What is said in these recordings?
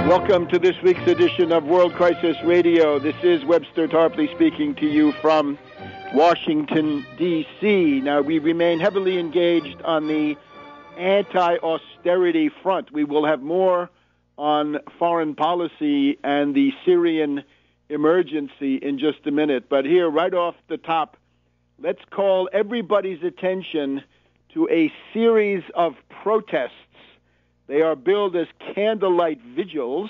Welcome to this week's edition of World Crisis Radio. This is Webster Tarpley speaking to you from Washington, D.C. Now, we remain heavily engaged on the anti-austerity front. We will have more on foreign policy and the Syrian emergency in just a minute. But here, right off the top, let's call everybody's attention to a series of protests. They are billed as candlelight vigils,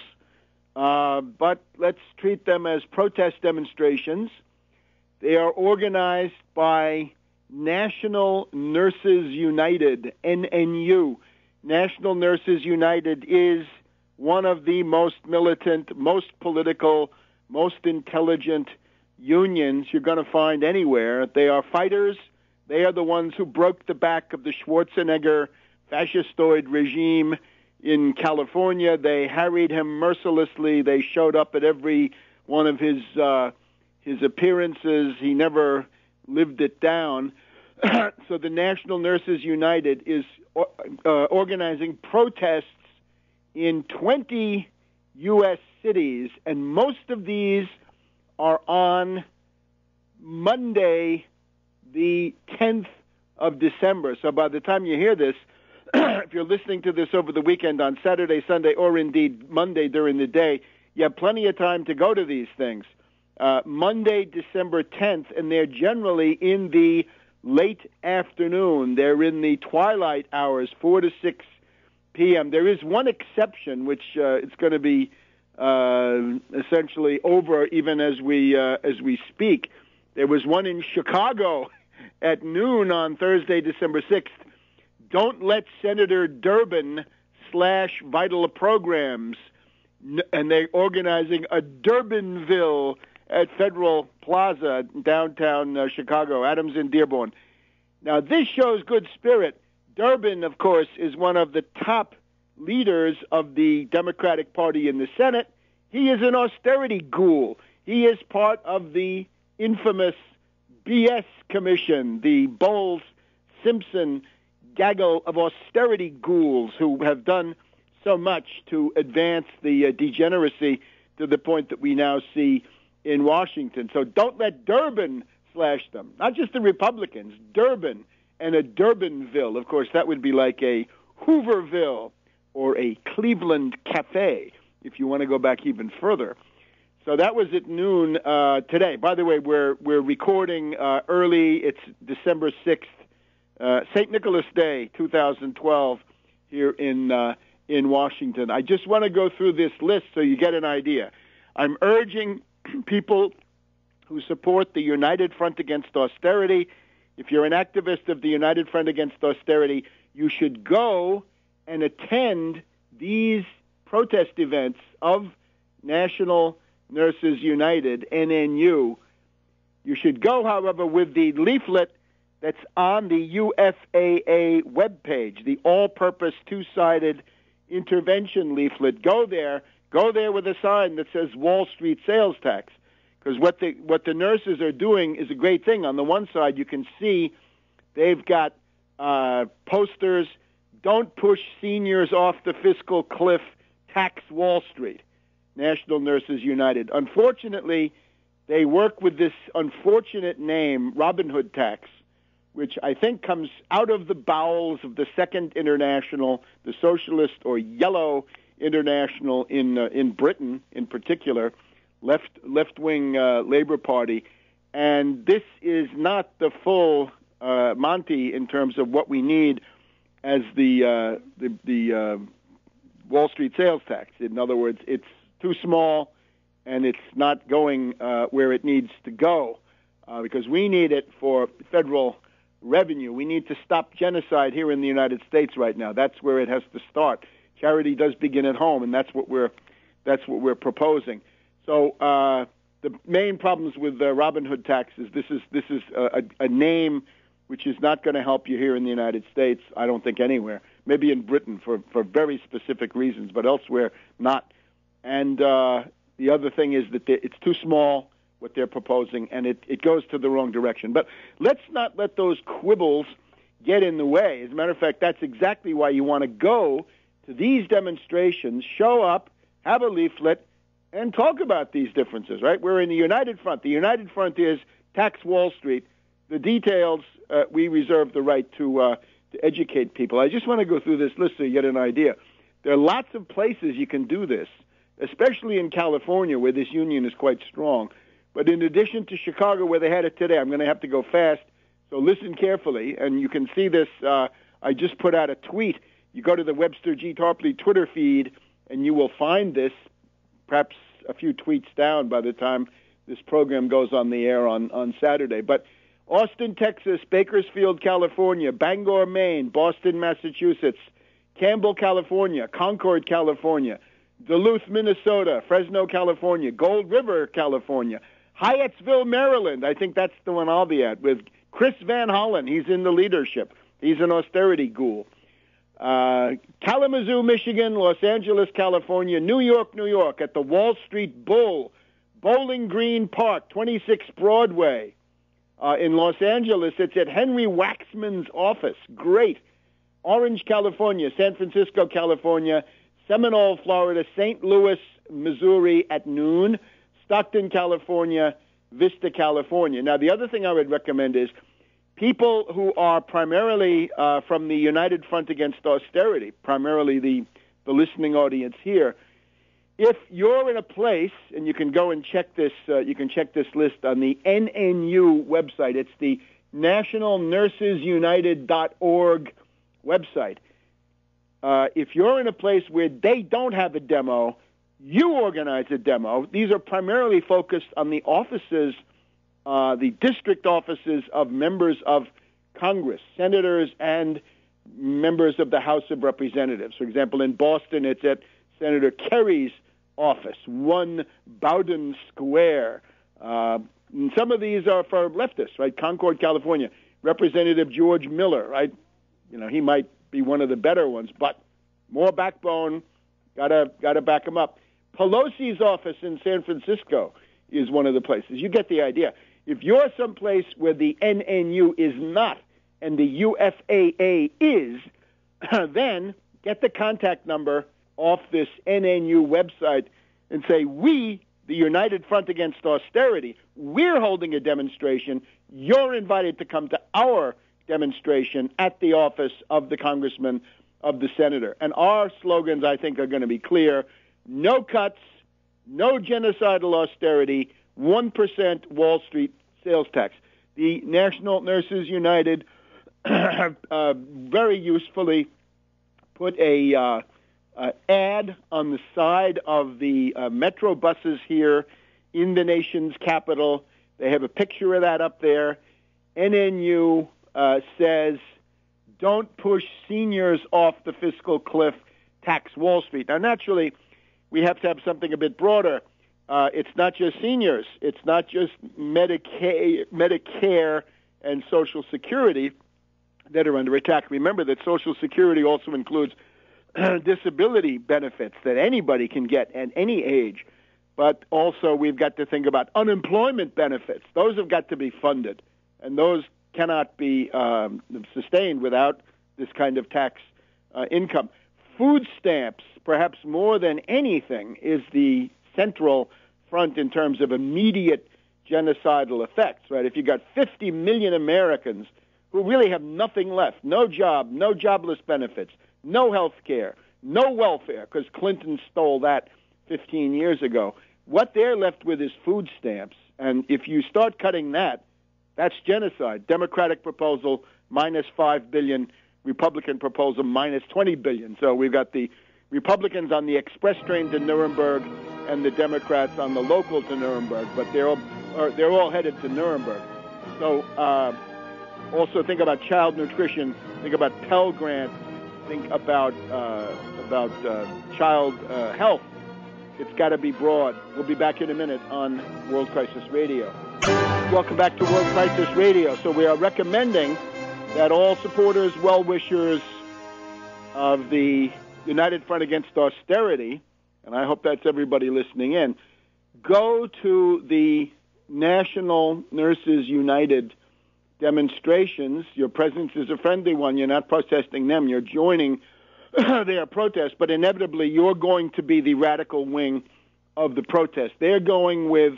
but let's treat them as protest demonstrations. They are organized by National Nurses United, NNU. National Nurses United is one of the most militant, most political, most intelligent unions you're going to find anywhere. They are fighters. They are the ones who broke the back of the Schwarzenegger fascistoid regime in California. They harried him mercilessly. They showed up at every one of his appearances. He never lived it down. So the National Nurses United is organizing protests in 20 U.S. cities, and most of these are on Monday, the 10th of December. So by the time you hear this, if you're listening to this over the weekend on Saturday, Sunday, or indeed Monday during the day, you have plenty of time to go to these things. Monday, December 10th, and they're generally in the late afternoon. They're in the twilight hours, 4 to 6 p.m. There is one exception, which it's going to be essentially over even as we speak. There was one in Chicago at noon on Thursday, December 6th. Don't let Senator Durbin slash vital programs. And they're organizing a Durbinville at Federal Plaza, downtown Chicago, Adams and Dearborn. Now, this shows good spirit. Durbin, of course, is one of the top leaders of the Democratic Party in the Senate. He is an austerity ghoul. He is part of the infamous BS Commission, the Bowles-Simpson gaggle of austerity ghouls who have done so much to advance the degeneracy to the point that we now see in Washington. So don't let Durbin slash them. Not just the Republicans, Durbin and a Durbinville. Of course, that would be like a Hooverville or a Cleveland Cafe, if you want to go back even further. So that was at noon today. By the way, we're recording early. It's December 6th. St. Nicholas Day, 2012, here in Washington. I just want to go through this list so you get an idea. I'm urging people who support the United Front Against Austerity. If you're an activist of the United Front Against Austerity, you should go and attend these protest events of National Nurses United, NNU. You should go, however, with the leaflet that's on the UFAA webpage, the all-purpose two-sided intervention leaflet. Go there with a sign that says Wall Street sales tax, because what the nurses are doing is a great thing. On the one side, you can see they've got posters, "Don't push seniors off the fiscal cliff, tax Wall Street," National Nurses United. Unfortunately, they work with this unfortunate name, Robin Hood tax, which I think comes out of the bowels of the Second International, the Socialist or Yellow International in Britain, in particular, left-wing Labour Party, and this is not the full Monty in terms of what we need as the Wall Street sales tax. In other words, it's too small, and it's not going where it needs to go, because we need it for federal revenue. We need to stop genocide here in the United States right now. That's where it has to start. Charity does begin at home, and that's what we're proposing. So the main problems with Robin Hood tax is this is a name which is not going to help you here in the United States. I don't think anywhere. Maybe in Britain for very specific reasons, but elsewhere not. And the other thing is that it's too small, what they're proposing, and it goes to the wrong direction. But let's not let those quibbles get in the way. As a matter of fact, that's exactly why you want to go to these demonstrations, show up, have a leaflet, and talk about these differences, right? We're in the United Front. The United Front is Tax Wall Street. The details, we reserve the right to educate people. I just want to go through this list so you get an idea. There are lots of places you can do this, especially in California, where this union is quite strong. But in addition to Chicago, where they had it today, I'm going to have to go fast, so listen carefully. And you can see this. I just put out a tweet. You go to the Webster G. Tarpley Twitter feed, and you will find this, perhaps a few tweets down by the time this program goes on the air on Saturday. But Austin, Texas, Bakersfield, California, Bangor, Maine, Boston, Massachusetts, Campbell, California, Concord, California, Duluth, Minnesota, Fresno, California, Gold River, California, Hyattsville, Maryland. I think that's the one I'll be at, with Chris Van Hollen. He's in the leadership. He's an austerity ghoul. Kalamazoo, Michigan, Los Angeles, California, New York, at the Wall Street Bull, Bowling Green Park, 26 Broadway. In Los Angeles, it's at Henry Waxman's office. Great. Orange, California, San Francisco, California, Seminole, Florida, St. Louis, Missouri at noon, Stockton, California, Vista, California. Now, the other thing I would recommend is people who are primarily from the United Front Against Austerity, primarily the listening audience here, if you're in a place, and you can go and check this, you can check this list on the NNU website. It's the nationalnursesunited.org website. If you're in a place where they don't have a demo, you organize a demo. These are primarily focused on the offices, the district offices of members of Congress, senators, and members of the House of Representatives. For example, in Boston, it's at Senator Kerry's office, 1 Bowdoin Square. Some of these are for leftists, right? Concord, California, Representative George Miller, right? You know, he might be one of the better ones, but more backbone, gotta back him up. Pelosi's office in San Francisco is one of the places. You get the idea. If you're someplace where the NNU is not and the UFAA is, then get the contact number off this NNU website and say, we, the United Front Against Austerity, we're holding a demonstration. You're invited to come to our demonstration at the office of the congressman, of the senator. And our slogans, I think, are going to be clear. No cuts, no genocidal austerity, 1% Wall Street sales tax. The National Nurses United very usefully put a ad on the side of the metro buses here in the nation's capital. They have a picture of that up there. NNU says, don't push seniors off the fiscal cliff, tax Wall Street. Now, naturally, we have to have something a bit broader. It's not just seniors. It's not just Medicare and Social Security that are under attack. Remember that Social Security also includes disability benefits that anybody can get at any age. But also we've got to think about unemployment benefits. Those have got to be funded, and those cannot be sustained without this kind of tax income. Food stamps, perhaps more than anything, is the central front in terms of immediate genocidal effects, right? If you got 50 million Americans who really have nothing left, no job, no jobless benefits, no health care, no welfare, because Clinton stole that 15 years ago, what they're left with is food stamps. And if you start cutting that, that's genocide. Democratic proposal, minus $5 billion. Republican proposal, minus $20 billion. So we've got the Republicans on the express train to Nuremberg and the Democrats on the local to Nuremberg, but they're all headed to Nuremberg. So also think about child nutrition, think about Pell Grant, think about child health. It's got to be broad. We'll be back in a minute on World Crisis Radio. Welcome back to World Crisis Radio. So we are recommending that all supporters, well-wishers of the United Front Against Austerity, and I hope that's everybody listening in, go to the National Nurses United demonstrations. Your presence is a friendly one. You're not protesting them. You're joining their protest, but inevitably you're going to be the radical wing of the protest. They're going with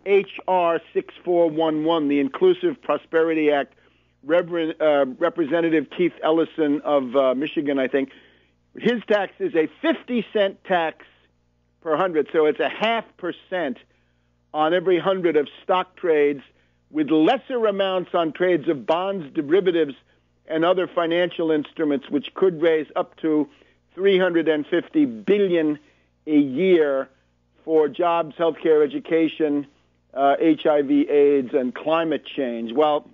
H.R. 6411, the Inclusive Prosperity Act. Representative Keith Ellison of Michigan, I think, his tax is a 50-cent tax per 100, so it's a 0.5% on every 100 of stock trades, with lesser amounts on trades of bonds, derivatives, and other financial instruments, which could raise up to $350 billion a year for jobs, healthcare, education, HIV/AIDS, and climate change. Well,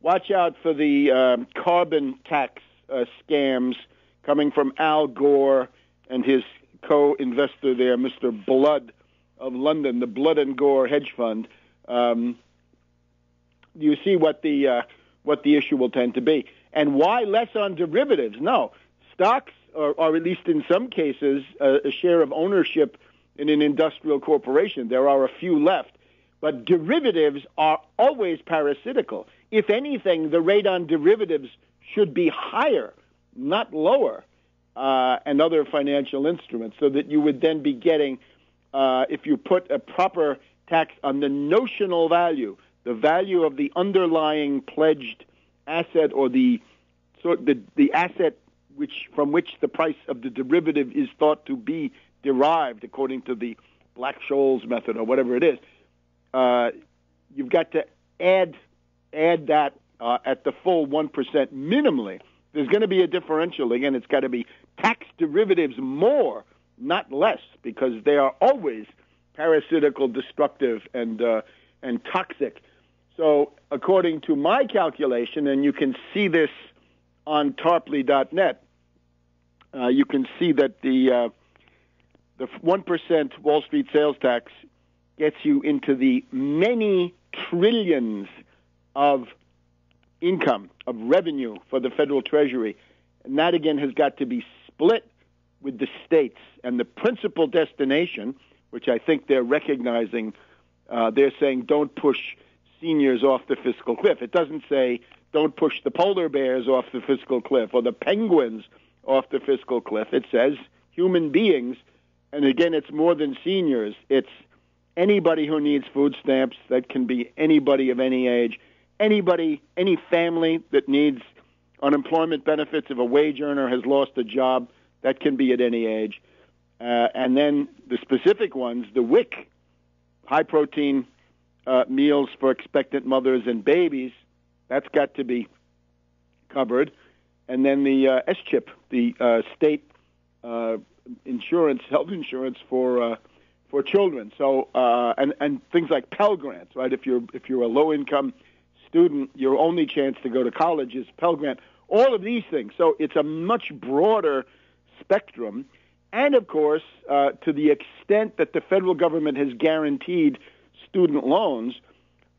watch out for the carbon tax scams coming from Al Gore and his co-investor there, Mr. Blood of London, the Blood and Gore hedge fund. You see what the issue will tend to be. And why less on derivatives? No, stocks are at least in some cases, a share of ownership in an industrial corporation. There are a few left. But derivatives are always parasitical. If anything, the rate on derivatives should be higher, not lower, and other financial instruments, so that you would then be getting, if you put a proper tax on the notional value, the value of the underlying pledged asset, or the asset from which the price of the derivative is thought to be derived, according to the Black-Scholes method or whatever it is. You've got to add that at the full 1% minimally. There's going to be a differential. Again, it's got to be tax derivatives more, not less, because they are always parasitical, destructive, and toxic. So according to my calculation, and you can see this on tarpley.net, you can see that the 1% Wall Street sales tax gets you into the many trillions of income, of revenue for the federal treasury. And that, again, has got to be split with the states. And the principal destination, which I think they're recognizing, they're saying don't push seniors off the fiscal cliff. It doesn't say don't push the polar bears off the fiscal cliff or the penguins off the fiscal cliff. It says human beings. And again, it's more than seniors. It's anybody who needs food stamps. That can be anybody of any age. Anybody, any family that needs unemployment benefits if a wage earner has lost a job, that can be at any age. And then the specific ones, the WIC, high-protein meals for expectant mothers and babies, that's got to be covered. And then the S-chip, the state insurance, health insurance for children. So and things like Pell Grants, right? If you're a low-income student, your only chance to go to college is Pell Grant. All of these things. So it's a much broader spectrum. And, of course, to the extent that the federal government has guaranteed student loans,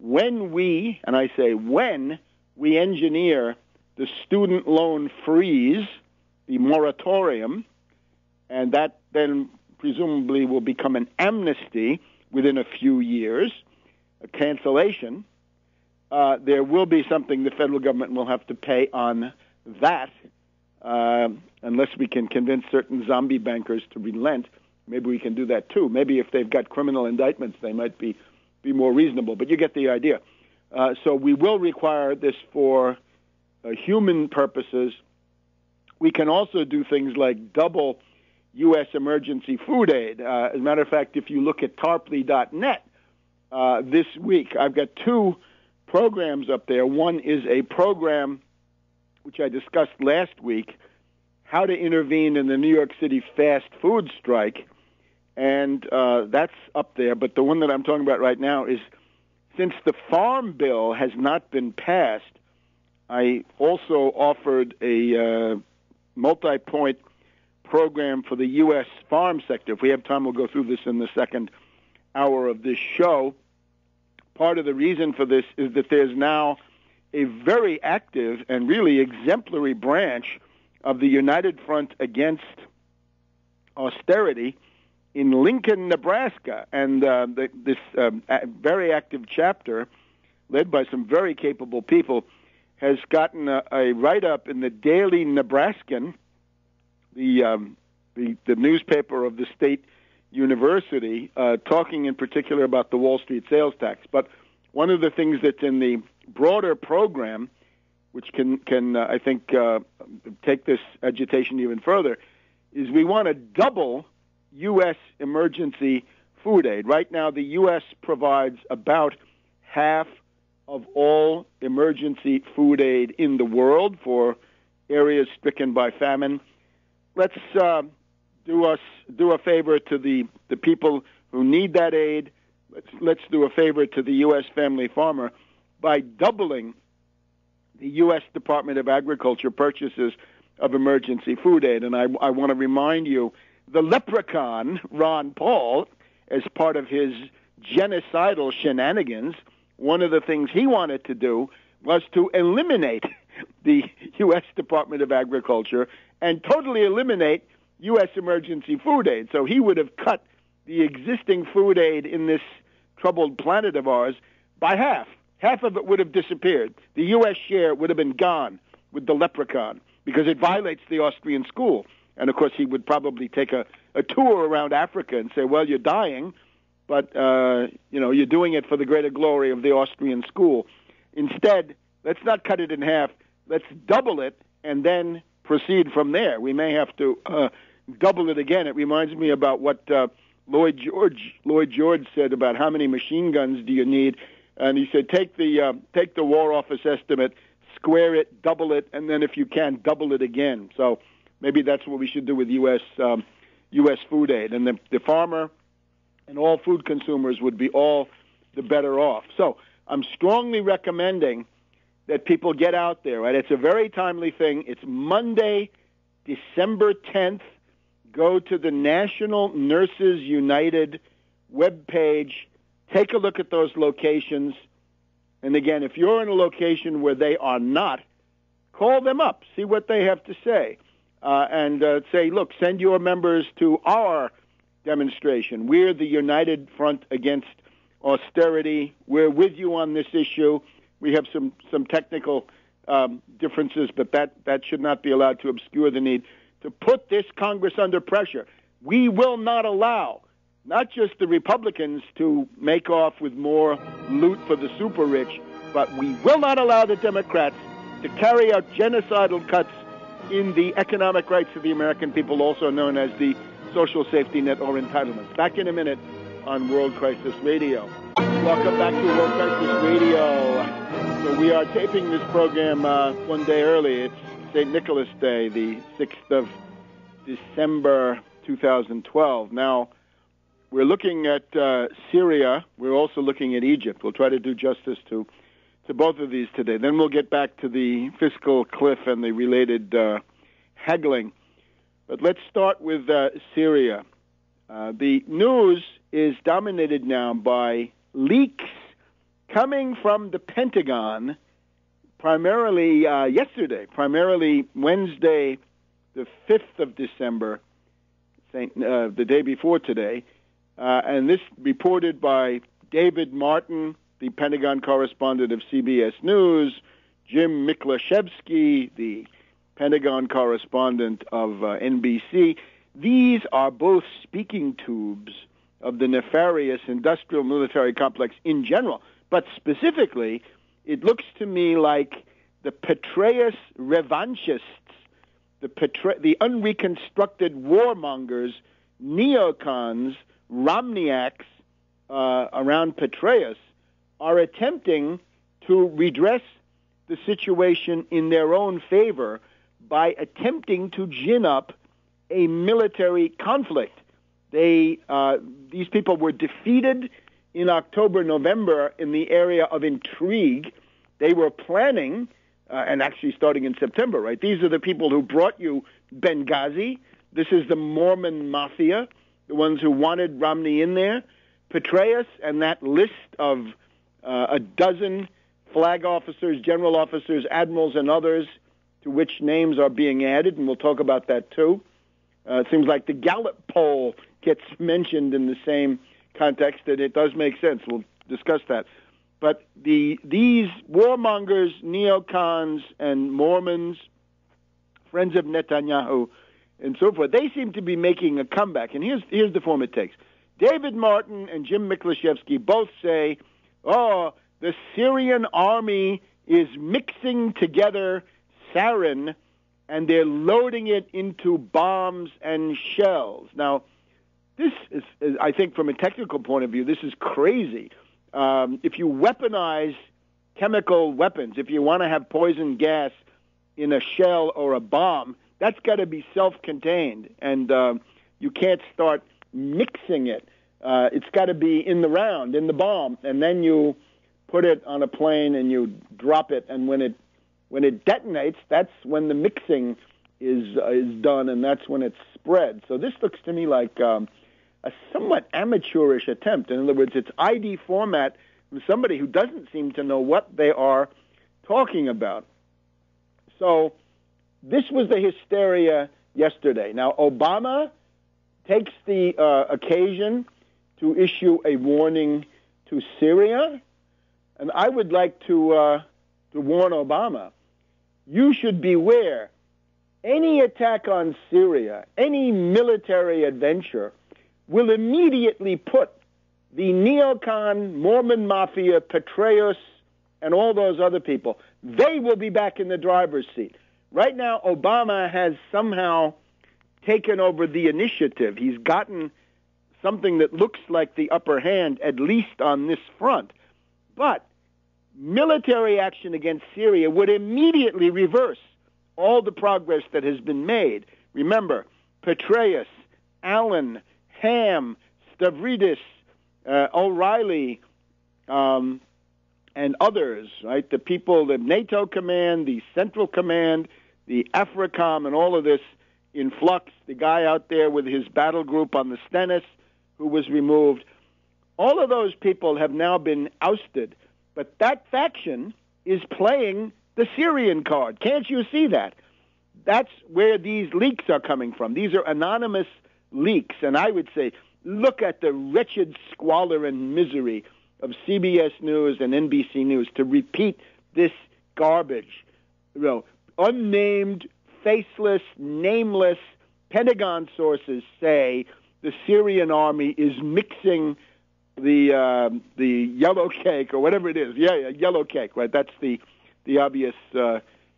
when we, and I say when, we engineer the student loan freeze, the moratorium, and that then presumably will become an amnesty within a few years, a cancellation, there will be something the federal government will have to pay on that, unless we can convince certain zombie bankers to relent. Maybe we can do that too. Maybe if they've got criminal indictments, they might be more reasonable. But you get the idea. So we will require this for human purposes. We can also do things like double U.S. emergency food aid. As a matter of fact, if you look at tarpley.net this week, I've got two programs up there. One is a program which I discussed last week, how to intervene in the New York City fast food strike, and that's up there. But the one that I'm talking about right now is, since the Farm Bill has not been passed, I also offered a multi-point program for the U.S. farm sector. If we have time, we'll go through this in the second hour of this show. Part of the reason for this is that there's now a very active and really exemplary branch of the United Front Against Austerity in Lincoln, Nebraska. And this very active chapter, led by some very capable people, has gotten a write-up in the Daily Nebraskan, the newspaper of the state university, talking in particular about the Wall Street sales tax. But one of the things that's in the broader program, which can I think take this agitation even further, is we want to double U.S. emergency food aid. Right now, the U.S. provides about half of all emergency food aid in the world for areas stricken by famine. Let's do a favor to the people who need that aid. Let's do a favor to the U.S. family farmer by doubling the U.S. Department of Agriculture purchases of emergency food aid. And I want to remind you, the leprechaun, Ron Paul, as part of his genocidal shenanigans, one of the things he wanted to do was to eliminate the U.S. Department of Agriculture and totally eliminate U.S. emergency food aid. So he would have cut the existing food aid in this troubled planet of ours by half. Half of it would have disappeared. The U.S. share would have been gone with the leprechaun because it violates the Austrian school. And, of course, he would probably take a tour around Africa and say, well, you're dying, but, you're doing it for the greater glory of the Austrian school. Instead, let's not cut it in half. Let's double it and then proceed from there. We may have to double it again. It reminds me about what Lloyd George said about how many machine guns do you need. And he said, take the War Office estimate, square it, double it, and then if you can, double it again. So maybe that's what we should do with U.S. food aid. And the farmer and all food consumers would be all the better off. So I'm strongly recommending that people get out there, right? It's a very timely thing. It's Monday, December 10th. Go to the National Nurses United webpage. Take a look at those locations. And again, if you're in a location where they are not, call them up, see what they have to say, and say, look, send your members to our demonstration. We're the United Front Against Austerity. We're with you on this issue. We have some technical differences, but that should not be allowed to obscure the need to put this Congress under pressure. We will not allow not just the Republicans to make off with more loot for the super rich, but we will not allow the Democrats to carry out genocidal cuts in the economic rights of the American people, also known as the social safety net or entitlements. Back in a minute on World Crisis Radio. Welcome back to World Crisis Radio. So we are taping this program one day early. It's St. Nicholas Day, the 6th of December 2012. Now, we're looking at Syria. We're also looking at Egypt. We'll try to do justice to both of these today. Then we'll get back to the fiscal cliff and the related haggling. But let's start with Syria. The news is dominated now by leaks coming from the Pentagon, primarily yesterday, primarily Wednesday, the 5th of December, the day before today. And this reported by David Martin, the Pentagon correspondent of CBS News, Jim Miklaszewski, the Pentagon correspondent of NBC. These are both speaking tubes of the nefarious industrial military complex in general. But specifically, it looks to me like the Petraeus revanchists, the unreconstructed warmongers, neocons, Romniaks around Petraeus are attempting to redress the situation in their own favor by attempting to gin up a military conflict. These people were defeated in October, November in the area of intrigue. They were planning, and actually starting in September, right? These are the people who brought you Benghazi. This is the Mormon mafia, the ones who wanted Romney in there. Petraeus and that list of a dozen flag officers, general officers, admirals, and others to which names are being added, and we'll talk about that too. It seems like the Gallup poll gets mentioned in the same context, and it does make sense. We'll discuss that. But these warmongers, neocons, and Mormons, friends of Netanyahu, and so forth. They seem to be making a comeback, and here's the form it takes. David Martin and Jim Miklaszewski both say, oh, the Syrian army is mixing together sarin, and they're loading it into bombs and shells. Now, this is, I think, from a technical point of view, this is crazy. If you weaponize chemical weapons, if you want to have poison gas in a shell or a bomb, that's got to be self-contained, and you can't start mixing it. It's got to be in the round, in the bomb, and then you put it on a plane and you drop it, and when it detonates, that's when the mixing is done, and that's when it's spread. So this looks to me like a somewhat amateurish attempt. In other words, it's ID format from somebody who doesn't seem to know what they are talking about. So this was the hysteria yesterday. Now, Obama takes the occasion to issue a warning to Syria, and I would like to warn Obama, you should beware. Any attack on Syria, any military adventure, will immediately put the neocon, Mormon Mafia, Petraeus, and all those other people, they will be back in the driver's seat. Right now, Obama has somehow taken over the initiative. He's gotten something that looks like the upper hand, at least on this front. But military action against Syria would immediately reverse all the progress that has been made. Remember, Petraeus, Allen, Ham, Stavridis, O'Reilly, and others, right? The people, the NATO command, the Central Command, the AFRICOM, and all of this in flux. The guy out there with his battle group on the Stennis, who was removed. All of those people have now been ousted. But that faction is playing the Syrian card. Can't you see that? That's where these leaks are coming from. These are anonymous leaks. And I would say, look at the wretched squalor and misery of CBS News and NBC News to repeat this garbage. You know, unnamed, faceless, nameless Pentagon sources say the Syrian army is mixing the yellow cake or whatever it is. Yeah, yellow cake, right? That's the obvious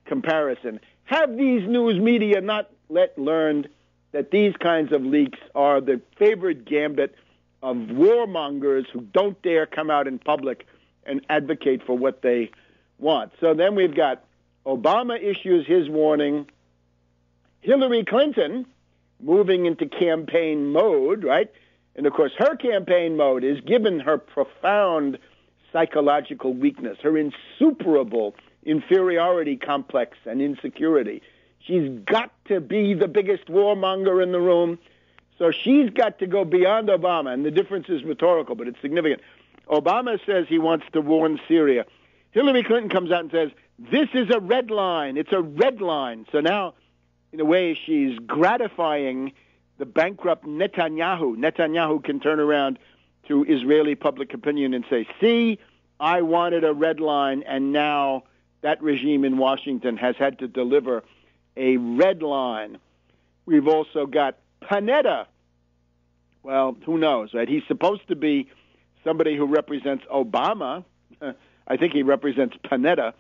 comparison. Have these news media not learned that these kinds of leaks are the favorite gambit of warmongers who don't dare come out in public and advocate for what they want? So then we've got Obama issues his warning, Hillary Clinton moving into campaign mode, right? And, of course, her campaign mode is, given her profound psychological weakness, her insuperable inferiority complex and insecurity, she's got to be the biggest warmonger in the room. So she's got to go beyond Obama, and the difference is rhetorical, but it's significant. Obama says he wants to warn Syria. Hillary Clinton comes out and says, this is a red line. It's a red line. So now, in a way, she's gratifying the bankrupt Netanyahu. Netanyahu can turn around to Israeli public opinion and say, see, I wanted a red line, and now that regime in Washington has had to deliver a red line. We've also got Panetta. Well, who knows, right? He's supposed to be somebody who represents Obama. I think he represents Panetta.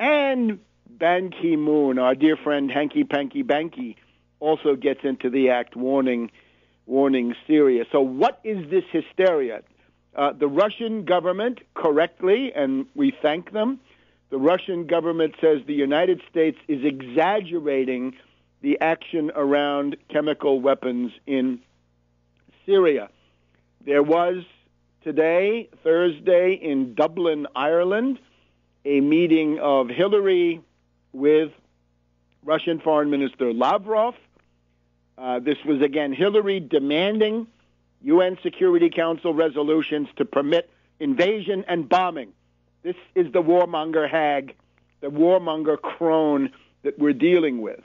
And Ban Ki-moon, our dear friend Hanky Panky Banky, also gets into the act warning Syria. So what is this hysteria? The Russian government, correctly, and we thank them, the Russian government says the United States is exaggerating the action around chemical weapons in Syria. There was today, Thursday, in Dublin, Ireland, a meeting of Hillary with Russian Foreign Minister Lavrov. This was, again, Hillary demanding UN Security Council resolutions to permit invasion and bombing. This is the warmonger hag, the warmonger crone that we're dealing with.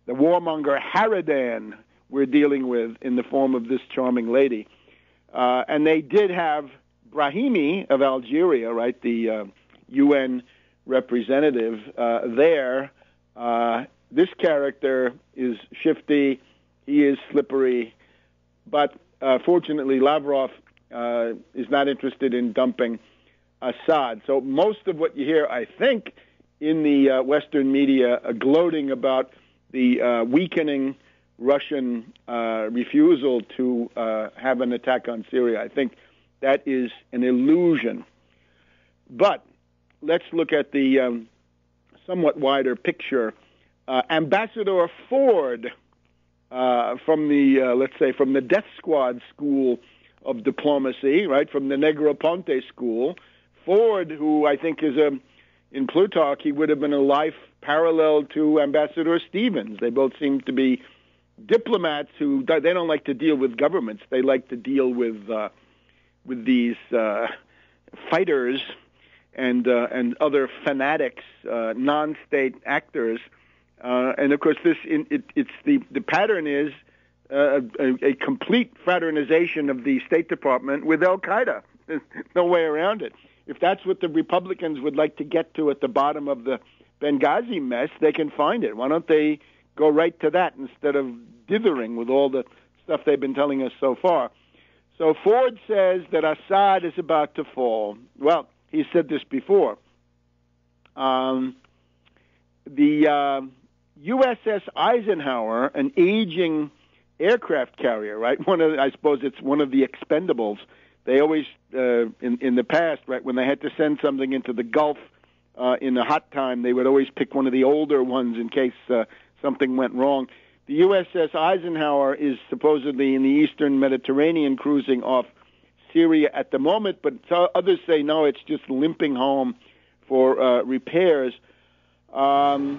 The warmonger harridan we're dealing with in the form of this charming lady. And they did have Brahimi of Algeria, right, the UN representative there, this character is shifty, he is slippery, but fortunately Lavrov is not interested in dumping Assad. So most of what you hear, I think, in the Western media gloating about the weakening Russian refusal to have an attack on Syria, I think that is an illusion. But let's look at the somewhat wider picture. Ambassador Ford from the, let's say, from the death squad school of diplomacy, right, from the Negroponte school. Ford, who I think is in Plutarch, he would have been a life parallel to Ambassador Stevens. They both seem to be diplomats who, they don't like to deal with governments. They like to deal with these fighters and other fanatics, non-state actors. And of course, it's the pattern is a complete fraternization of the State Department with Al Qaeda. There's no way around it. If that's what the Republicans would like to get to at the bottom of the Benghazi mess, they can find it. Why don't they go right to that instead of dithering with all the stuff they've been telling us so far? So Ford says that Assad is about to fall. Well, he said this before. The USS Eisenhower, an aging aircraft carrier, right? I suppose it's one of the expendables. They always, in the past, right, when they had to send something into the Gulf in a hot time, they would always pick one of the older ones in case something went wrong. The USS Eisenhower is supposedly in the eastern Mediterranean cruising off Syria at the moment, but others say, no, it's just limping home for repairs. And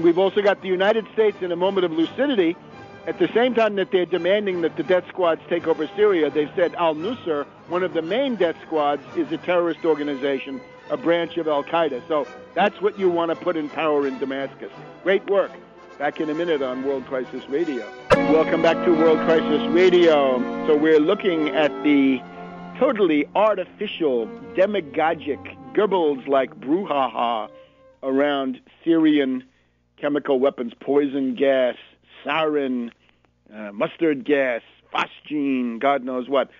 we've also got the United States in a moment of lucidity. At the same time that they're demanding that the death squads take over Syria, they've said al-Nusra, one of the main death squads, is a terrorist organization, a branch of al-Qaeda. So that's what you want to put in power in Damascus. Great work. Back in a minute on World Crisis Radio. Welcome back to World Crisis Radio. So we're looking at the totally artificial, demagogic, Goebbels-like brouhaha around Syrian chemical weapons, poison gas, sarin, mustard gas, phosgene, God knows what.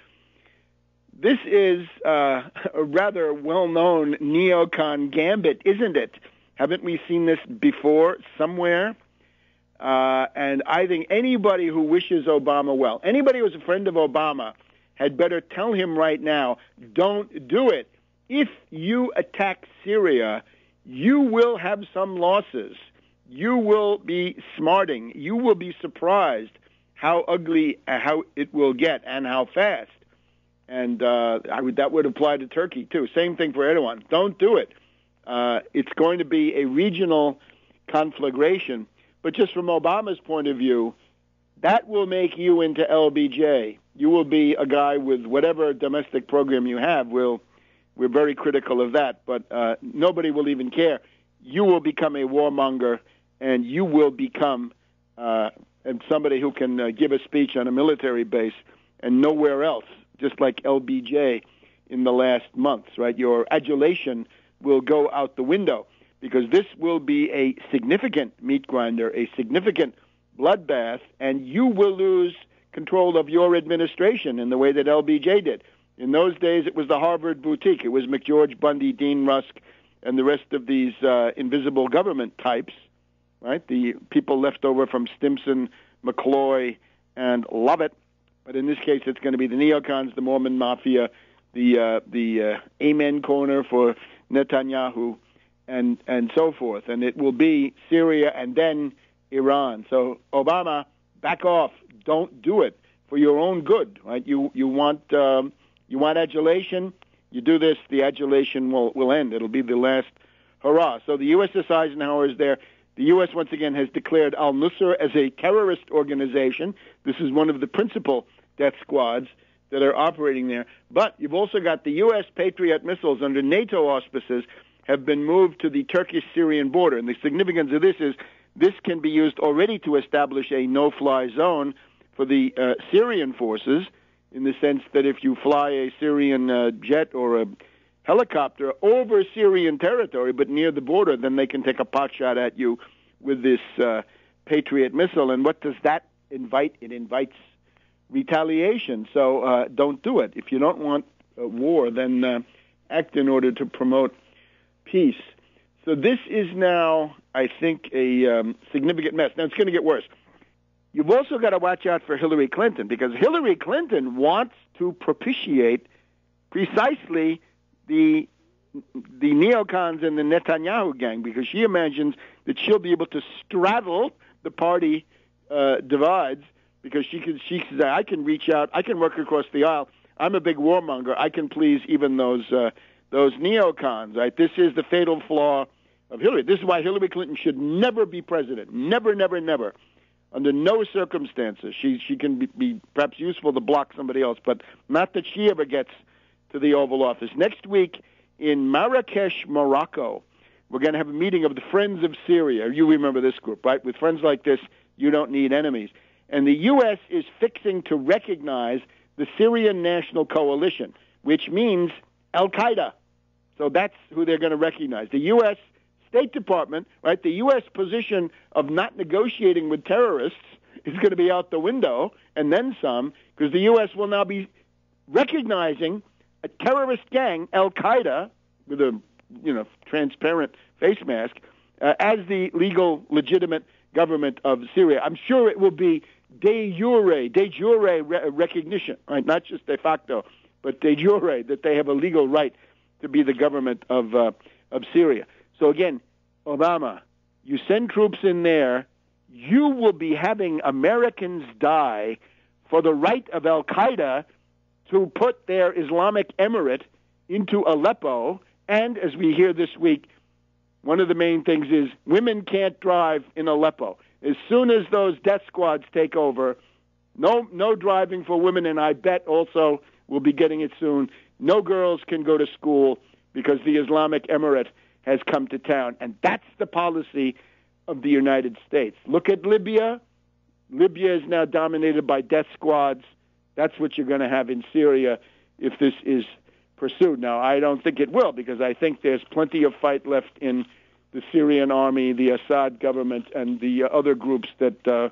This is a rather well-known neocon gambit, isn't it? Haven't we seen this before somewhere? And I think anybody who wishes Obama well, anybody who's a friend of Obama, had better tell him right now, don't do it. If you attack Syria, you will have some losses. You will be smarting. You will be surprised how ugly, how it will get, and how fast. And that would apply to Turkey, too. Same thing for Erdogan. Don't do it. It's going to be a regional conflagration. But just from Obama's point of view, that will make you into LBJ. You will be a guy with whatever domestic program you have. We're very critical of that, but nobody will even care. You will become a warmonger, and you will become somebody who can give a speech on a military base and nowhere else, just like LBJ in the last months, right? Your adulation will go out the window because this will be a significant meat grinder, a significant bloodbath, and you will lose control of your administration in the way that LBJ did. In those days, it was the Harvard boutique. It was McGeorge, Bundy, Dean Rusk, and the rest of these invisible government types, right? The people left over from Stimson, McCloy, and Lovett. But in this case, it's going to be the neocons, the Mormon Mafia, the Amen corner for Netanyahu, and so forth. And it will be Syria and then Iran. So Obama, back off. Don't do it for your own good, right? You want adulation. You do this, the adulation will end. It'll be the last hurrah. So the USS Eisenhower is there. The U.S. once again has declared al-Nusra as a terrorist organization. This is one of the principal death squads that are operating there. But you've also got the U.S. Patriot missiles under NATO auspices have been moved to the Turkish-Syrian border. And the significance of this is this can be used already to establish a no-fly zone for the Syrian forces, in the sense that if you fly a Syrian jet or a helicopter over Syrian territory but near the border, then they can take a pot shot at you with this Patriot missile. And what does that invite? It invites retaliation. So don't do it. If you don't want war, then act in order to promote peace. So this is now, I think, a significant mess. Now, it's going to get worse. You've also got to watch out for Hillary Clinton, because Hillary Clinton wants to propitiate precisely the neocons and the Netanyahu gang, because she imagines that she'll be able to straddle the party divides, because she can say, I can reach out, I can work across the aisle. I'm a big warmonger. I can please even those neocons. Right? This is the fatal flaw of Hillary. This is why Hillary Clinton should never be president. Never, never, never. Under no circumstances. She can be perhaps useful to block somebody else, but not that she ever gets to the Oval Office. Next week in Marrakesh, Morocco, we're going to have a meeting of the Friends of Syria. You remember this group, right? With friends like this, you don't need enemies. And the U.S. is fixing to recognize the Syrian National Coalition, which means Al-Qaeda. So that's who they're going to recognize. The U.S. State Department, right, the U.S. position of not negotiating with terrorists is going to be out the window, and then some, because the U.S. will now be recognizing a terrorist gang, Al-Qaeda, with a transparent face mask, as the legal, legitimate government of Syria. I'm sure it will be de jure recognition, right? Not just de facto, but de jure, that they have a legal right to be the government of Syria. So again, Obama, you send troops in there, you will be having Americans die for the right of Al-Qaeda to put their Islamic emirate into Aleppo. And as we hear this week, one of the main things is women can't drive in Aleppo. As soon as those death squads take over, no driving for women, and I bet also we'll be getting it soon. No girls can go to school because the Islamic emirate has come to town. And that's the policy of the United States. Look at Libya. Libya is now dominated by death squads. That's what you're going to have in Syria if this is pursued. Now, I don't think it will, because I think there's plenty of fight left in the Syrian army, the Assad government, and the other groups that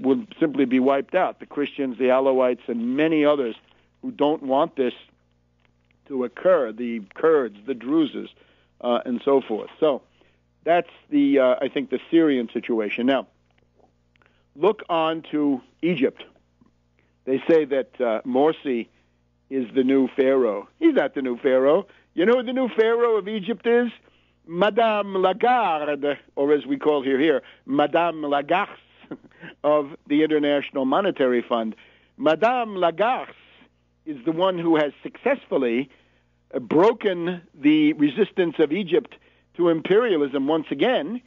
will simply be wiped out, the Christians, the Alawites, and many others who don't want this to occur, the Kurds, the Druzes, and so forth. So that's I think, the Syrian situation. Now, look on to Egypt. They say that Morsi is the new pharaoh. He's not the new pharaoh. You know who the new pharaoh of Egypt is? Madame Lagarde, or as we call here, Madame Lagarce of the International Monetary Fund. Madame Lagarce is the one who has successfully broken the resistance of Egypt to imperialism once again,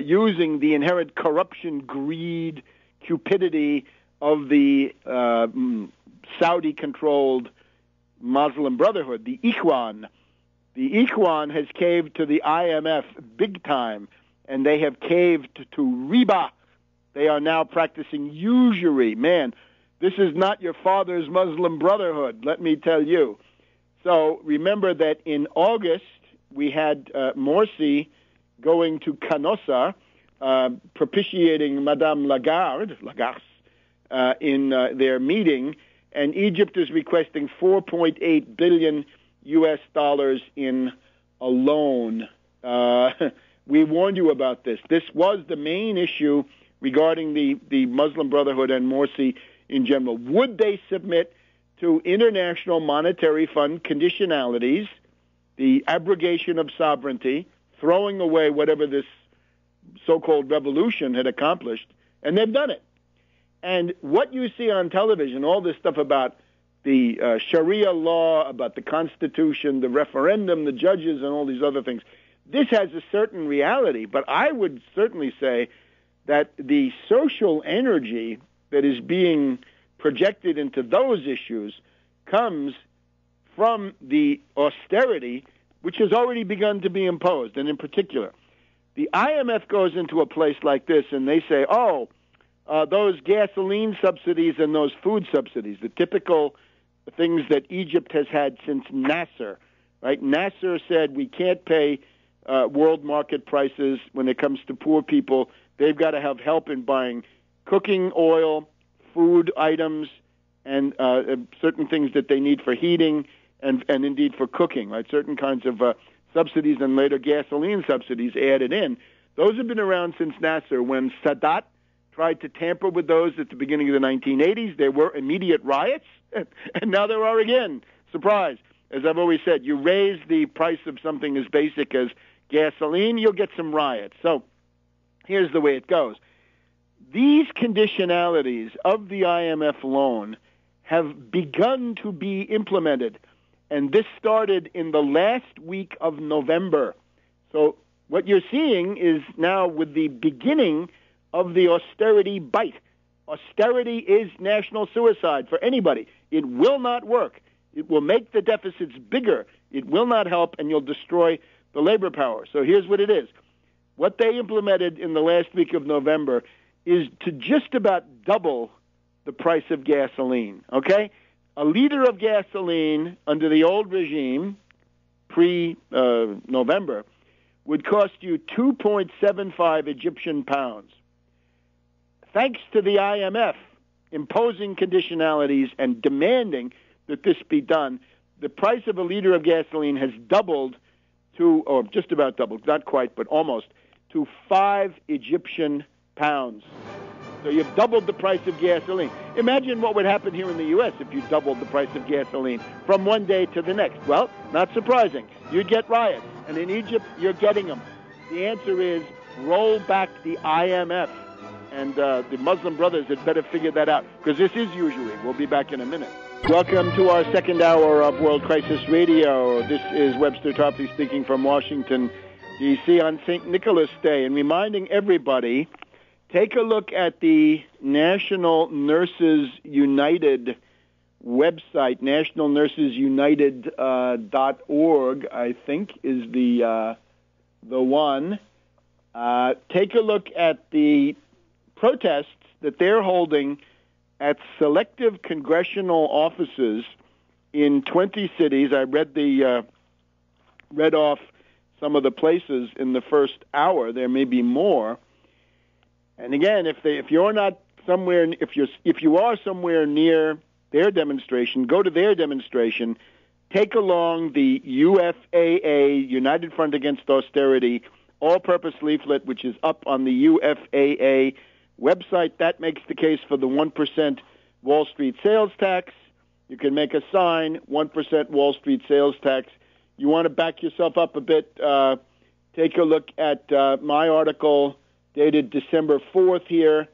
using the inherent corruption, greed, cupidity of the Saudi-controlled Muslim Brotherhood, the Ikhwan. The Ikhwan has caved to the IMF big time, and they have caved to riba. They are now practicing usury. Man, this is not your father's Muslim Brotherhood, let me tell you. So remember that in August, we had Morsi going to Canossa, propitiating Madame Lagarce in their meeting, and Egypt is requesting $4.8 billion in a loan. We warned you about this. This was the main issue regarding the Muslim Brotherhood and Morsi in general. Would they submit to International Monetary Fund conditionalities, the abrogation of sovereignty, throwing away whatever this so-called revolution had accomplished? And they've done it. And what you see on television, all this stuff about the Sharia law, about the Constitution, the referendum, the judges, and all these other things, this has a certain reality. But I would certainly say that the social energy that is being projected into those issues comes from the austerity which has already begun to be imposed. And in particular, the IMF goes into a place like this and they say, those gasoline subsidies and those food subsidies, the typical things that Egypt has had since Nasser, right? Nasser said we can't pay world market prices when it comes to poor people. They've got to have help in buying cooking oil, food items, and certain things that they need for heating and indeed for cooking, right? Certain kinds of subsidies and later gasoline subsidies added in. Those have been around since Nasser. When Sadat tried to tamper with those at the beginning of the 1980s, there were immediate riots, and now there are again. Surprise. As I've always said, you raise the price of something as basic as gasoline, you'll get some riots. So here's the way it goes. These conditionalities of the IMF loan have begun to be implemented, and this started in the last week of November. So what you're seeing is now with the beginning of the austerity bite. Austerity is national suicide for anybody. It will not work. It will make the deficits bigger. It will not help, and you'll destroy the labor power. So here's what it is. What they implemented in the last week of November is to just about double the price of gasoline, okay? A liter of gasoline under the old regime, pre-November, would cost you 2.75 Egyptian pounds. Thanks to the IMF imposing conditionalities and demanding that this be done, the price of a liter of gasoline has doubled to, or just about doubled, not quite, but almost, to 5 Egyptian pounds. So you've doubled the price of gasoline. Imagine what would happen here in the U.S. if you doubled the price of gasoline from one day to the next. Well, not surprising. You'd get riots. And in Egypt, you're getting them. The answer is roll back the IMF. And the Muslim Brothers had better figure that out, because this is usually. We'll be back in a minute. Welcome to our second hour of World Crisis Radio. This is Webster Tarpley speaking from Washington, D.C. on St. Nicholas Day, and reminding everybody, take a look at the National Nurses United website, nationalnursesunited.org, I think, is the one. Take a look at the protests that they're holding at selective congressional offices in 20 cities. I read off some of the places in the first hour. There may be more. And again, if you are somewhere near their demonstration, go to their demonstration. Take along the UFAA, United Front Against Austerity, all-purpose leaflet, which is up on the UFAA website. That makes the case for the 1% Wall Street sales tax. You can make a sign, 1% Wall Street sales tax. You want to back yourself up a bit, take a look at my article dated December 4th here.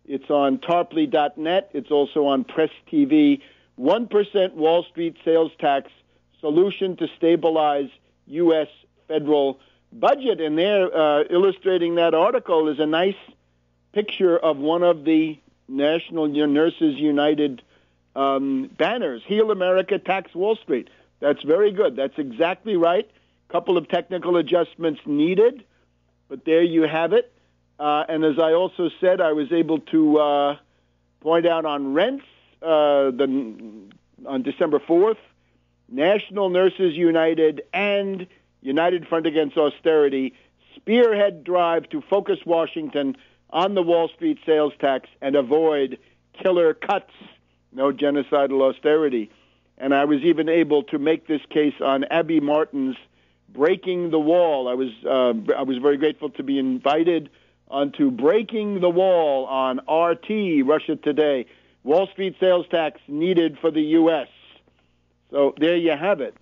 It's on tarpley.net. It's also on Press TV. 1% Wall Street sales tax, solution to stabilize U.S. federal budget. And there, illustrating that article is a nice picture of one of the National Nurses United banners. Heal America, Tax Wall Street. That's very good. That's exactly right. Couple of technical adjustments needed, but there you have it. And as I also said, I was able to point out on rents on December 4th, National Nurses United and United Front Against Austerity spearhead drive to focus Washington on the Wall Street sales tax and avoid killer cuts, no genocidal austerity. And I was even able to make this case on Abby Martin's Breaking the Wall. I was very grateful to be invited onto Breaking the Wall on RT, Russia Today. Wall Street sales tax needed for the U.S. So there you have it.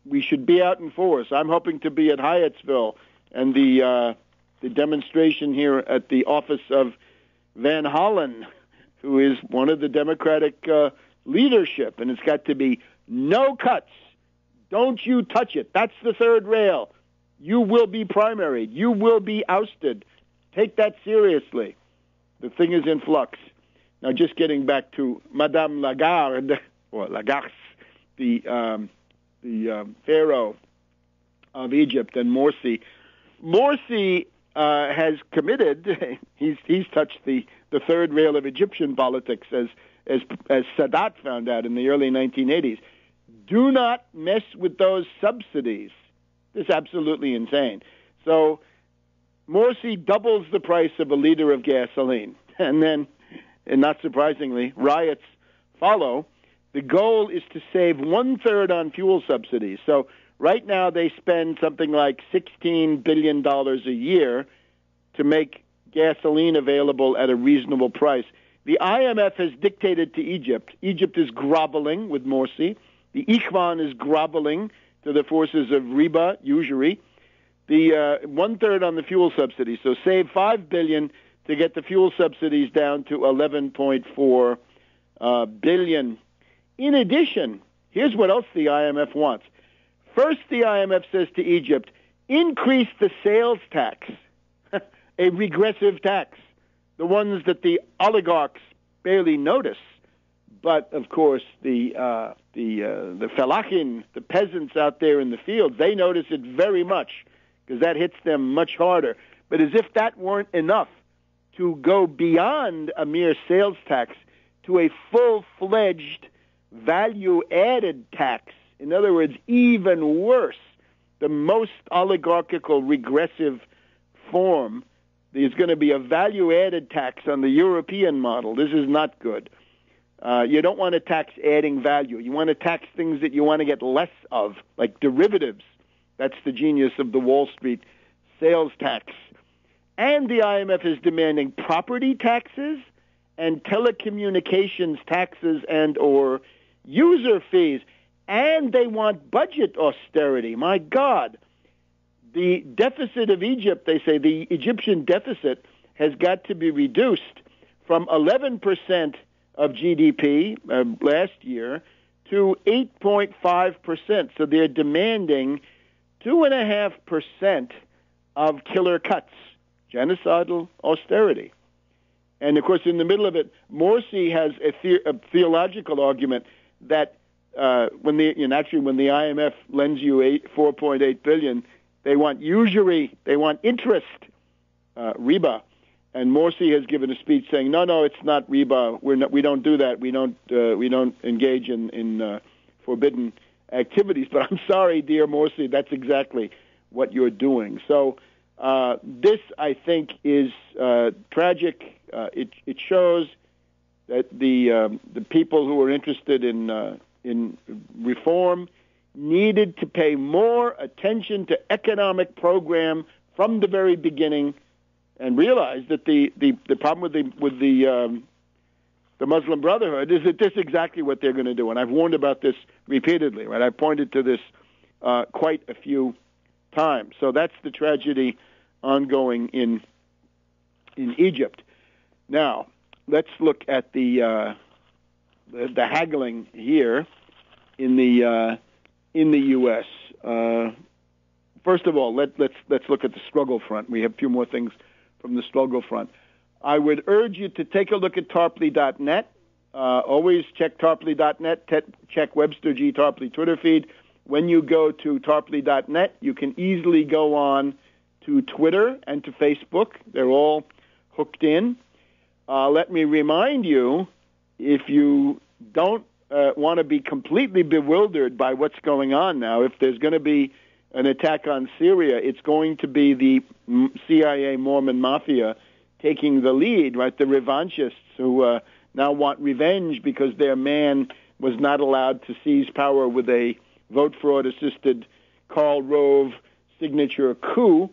We should be out in force. I'm hoping to be at Hyattsville and the demonstration here at the office of Van Hollen, who is one of the Democratic leadership, and it's got to be no cuts. Don't you touch it. That's the third rail. You will be primaried. You will be ousted. Take that seriously. The thing is in flux. Now, just getting back to Madame Lagarde, or Lagarde, the pharaoh of Egypt, and Morsi. Morsi has committed. He's touched the third rail of Egyptian politics, as Sadat found out in the early 1980s. Do not mess with those subsidies. This is absolutely insane. So Morsi doubles the price of a liter of gasoline. And then, and not surprisingly, riots follow. The goal is to save 1/3 on fuel subsidies. So right now they spend something like $16 billion a year to make gasoline available at a reasonable price. The IMF has dictated to Egypt. Egypt is groveling with Morsi. The Ikhwan is groveling to the forces of riba, usury. The 1/3 on the fuel subsidy. So save $5 billion to get the fuel subsidies down to $11.4 billion. In addition, here's what else the IMF wants. First, the IMF says to Egypt, increase the sales tax, a regressive tax, the ones that the oligarchs barely notice. But, of course, the felachin, the peasants out there in the field, they notice it very much because that hits them much harder. But as if that weren't enough to go beyond a mere sales tax to a full-fledged value-added tax. In other words, even worse, the most oligarchical regressive form is going to be a value-added tax on the European model. This is not good. You don't want to tax adding value. You want to tax things that you want to get less of, like derivatives. That's the genius of the Wall Street sales tax. And the IMF is demanding property taxes and telecommunications taxes and or user fees. And they want budget austerity. My God. The deficit of Egypt, they say, the Egyptian deficit has got to be reduced from 11% of GDP last year to 8.5%. So they're demanding 2.5% of killer cuts, genocidal austerity. And, of course, in the middle of it, Morsi has a theological argument that when the IMF lends you $4.8 billion, they want usury, they want interest, riba. And Morsi has given a speech saying, no, it's not riba. We don't do that. We don't engage in forbidden activities. But I'm sorry, dear Morsi, that's exactly what you're doing. So this, I think, is tragic. It shows that the people who are interested in reform needed to pay more attention to economic program from the very beginning, and realize that the problem with the Muslim Brotherhood is that this is exactly what they're going to do. And I've warned about this repeatedly. Right? I pointed to this quite a few times. So that's the tragedy ongoing in Egypt. Now let's look at the haggling here in the U.S. First of all, let's look at the struggle front. We have a few more things from the struggle front. I would urge you to take a look at Tarpley.net. Always check Tarpley.net. Check Webster G. Tarpley Twitter feed. When you go to Tarpley.net, you can easily go on to Twitter and to Facebook. They're all hooked in. Let me remind you, if you don't want to be completely bewildered by what's going on now, if there's going to be an attack on Syria, it's going to be the CIA Mormon Mafia taking the lead, right? The revanchists who now want revenge because their man was not allowed to seize power with a vote fraud-assisted Karl Rove signature coup.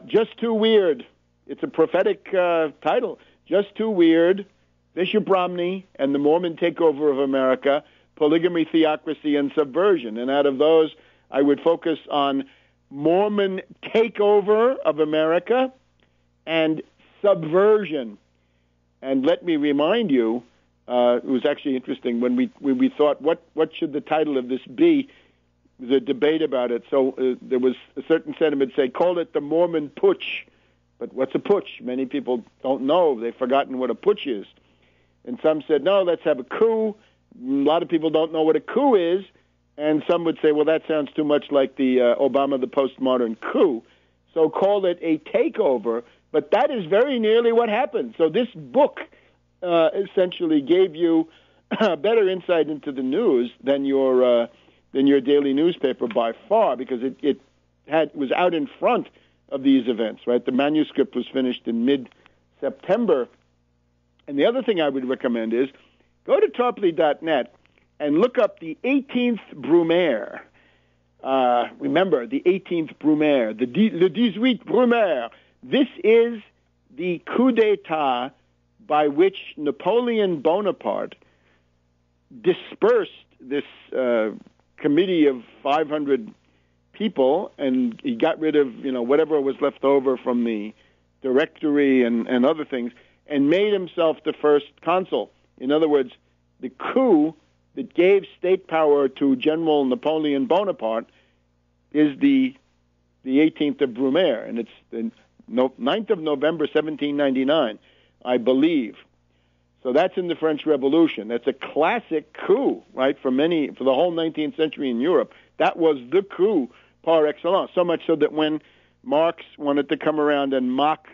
Just too weird. It's a prophetic title. Just too weird. Bishop Romney and the Mormon takeover of America, polygamy, theocracy, and subversion. And out of those, I would focus on Mormon takeover of America and subversion. And let me remind you, it was actually interesting when we thought, what should the title of this be? There was a debate about it. So there was a certain sentiment say, call it the Mormon Putsch. But what's a putsch? Many people don't know. They've forgotten what a putsch is. And some said, no, let's have a coup. A lot of people don't know what a coup is. And some would say, well, that sounds too much like the Obama, the postmodern coup. So call it a takeover. But that is very nearly what happened. So this book essentially gave you better insight into the news than your than your daily newspaper by far, because it was out in front of these events, right? The manuscript was finished in mid-September. And the other thing I would recommend is go to tarpley.net and look up the 18th Brumaire. Remember, the 18th Brumaire, the 18th Brumaire. This is the coup d'etat by which Napoleon Bonaparte dispersed this committee of 500 people, and he got rid of, whatever was left over from the directory and other things, and made himself the first consul. In other words, the coup that gave state power to General Napoleon Bonaparte is the 18th of Brumaire, and it's the 9th of November, 1799, I believe. So that's in the French Revolution. That's a classic coup, right, for the whole 19th century in Europe. That was the coup par excellence, so much so that when Marx wanted to come around and mock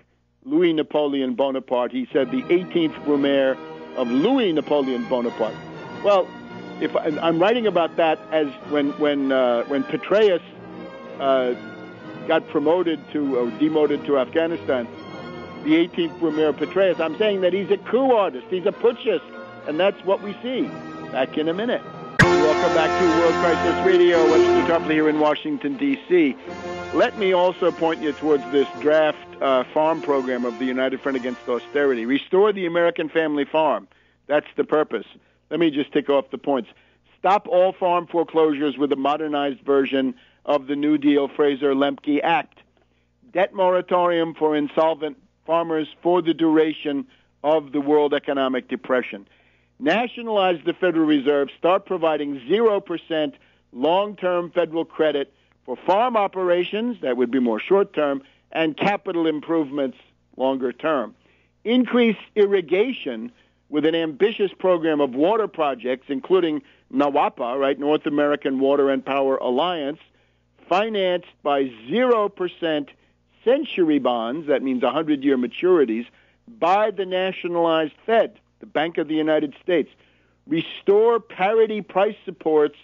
Louis Napoleon Bonaparte, he said the 18th Brumaire of Louis Napoleon Bonaparte. Well, if I'm writing about that as when Petraeus got promoted or demoted to Afghanistan, the 18th Brumaire Petraeus, I'm saying that he's a coup artist, he's a putschist, and that's what we see. Back in a minute. Welcome back to World Crisis Radio. Webster Tarpley here in Washington, D.C. Let me also point you towards this draft farm program of the United Front Against Austerity. Restore the American family farm. That's the purpose. Let me just tick off the points. Stop all farm foreclosures with a modernized version of the New Deal Fraser-Lemke Act. Debt moratorium for insolvent farmers for the duration of the world economic depression. Nationalize the Federal Reserve. Start providing 0% long-term federal credit for farm operations, that would be more short-term, and capital improvements longer-term. Increase irrigation with an ambitious program of water projects, including NAWAPA, right, North American Water and Power Alliance, financed by 0% century bonds, that means 100-year maturities, by the nationalized Fed, the Bank of the United States. Restore parity price supports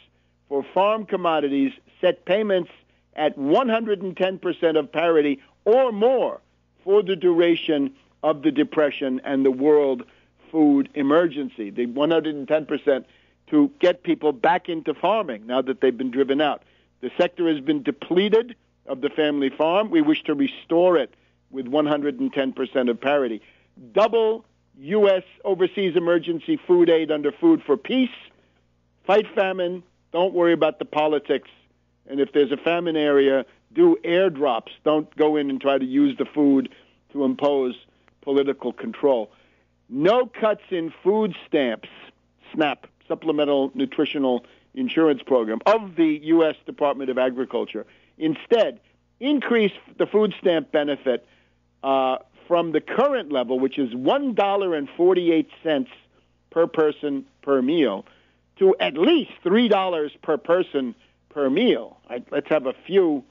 for farm commodities, set payments at 110% of parity or more for the duration of the Depression and the world food emergency. The 110% to get people back into farming now that they've been driven out. The sector has been depleted of the family farm. We wish to restore it with 110% of parity. Double U.S. overseas emergency food aid under Food for Peace. Fight famine. Don't worry about the politics. And if there's a famine area, do airdrops. Don't go in and try to use the food to impose political control. No cuts in food stamps, SNAP, Supplemental Nutritional Insurance Program, of the U.S. Department of Agriculture. Instead, increase the food stamp benefit from the current level, which is $1.48 per person per meal, to at least $3 per person per meal. Right? Let's have a few,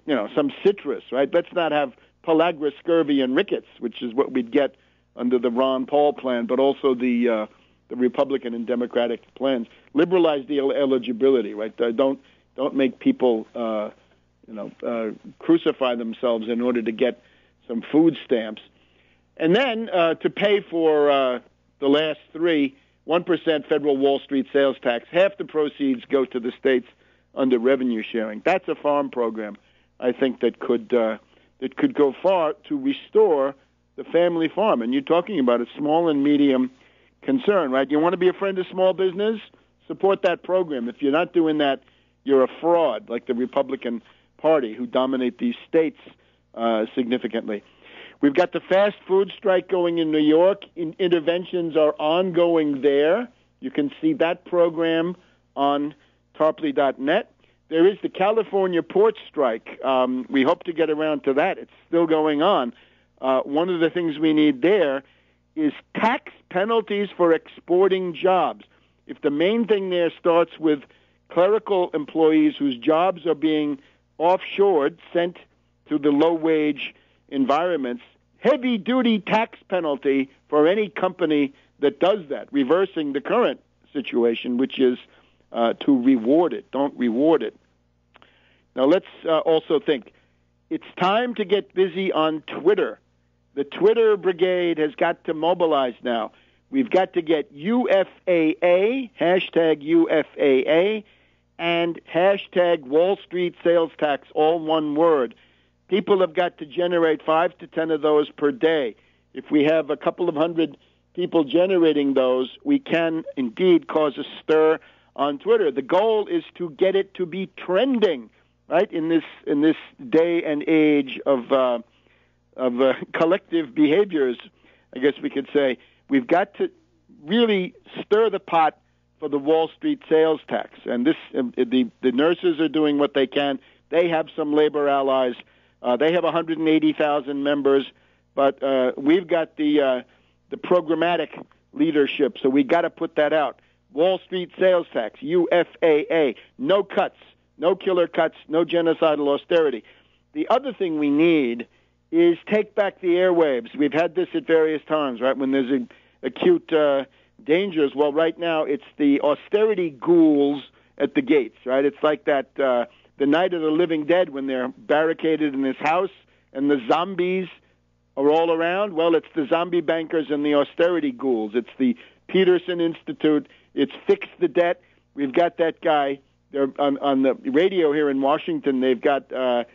some citrus, right? Let's not have pellagra, scurvy, and rickets, which is what we'd get under the Ron Paul plan, but also the Republican and Democratic plans. Liberalize the eligibility, right? Don't make people, crucify themselves in order to get some food stamps. And then to pay for the last three, 1% federal Wall Street sales tax. Half the proceeds go to the states under revenue sharing. That's a farm program, I think, that could go far to restore the family farm. And you're talking about a small and medium concern, right? You want to be a friend of small business? Support that program. If you're not doing that, you're a fraud, like the Republican Party, who dominate these states significantly. We've got the fast food strike going in New York. Interventions are ongoing there. You can see that program on tarpley.net. There is the California port strike. We hope to get around to that. It's still going on. One of the things we need there is tax penalties for exporting jobs. If the main thing there starts with clerical employees whose jobs are being offshored, sent to the low-wage environments, heavy-duty tax penalty for any company that does that, reversing the current situation, which is to reward it. Don't reward it. Now let's also think. It's time to get busy on Twitter. The Twitter brigade has got to mobilize now. We've got to get UFAA, hashtag UFAA, and hashtag Wall Street sales tax, all one word. People have got to generate 5 to 10 of those per day. If we have a couple of hundred people generating those, we can indeed cause a stir on Twitter. The goal is to get it to be trending, right? In this day and age of collective behaviors, I guess we could say, we've got to really stir the pot for the Wall Street sales tax. And this, the nurses are doing what they can. They have some labor allies. They have 180,000 members, but we've got the programmatic leadership, so we got to put that out. Wall Street sales tax, UFAA, no cuts, no killer cuts, no genocidal austerity. The other thing we need is take back the airwaves. We've had this at various times, right, when there's acute dangers. Well, right now it's the austerity ghouls at the gates, right? It's like that the Night of the Living Dead when they're barricaded in this house and the zombies are all around. Well, it's the zombie bankers and the austerity ghouls. It's the Peterson Institute. It's Fix the Debt. We've got that guy. They're on the radio here in Washington. They've got the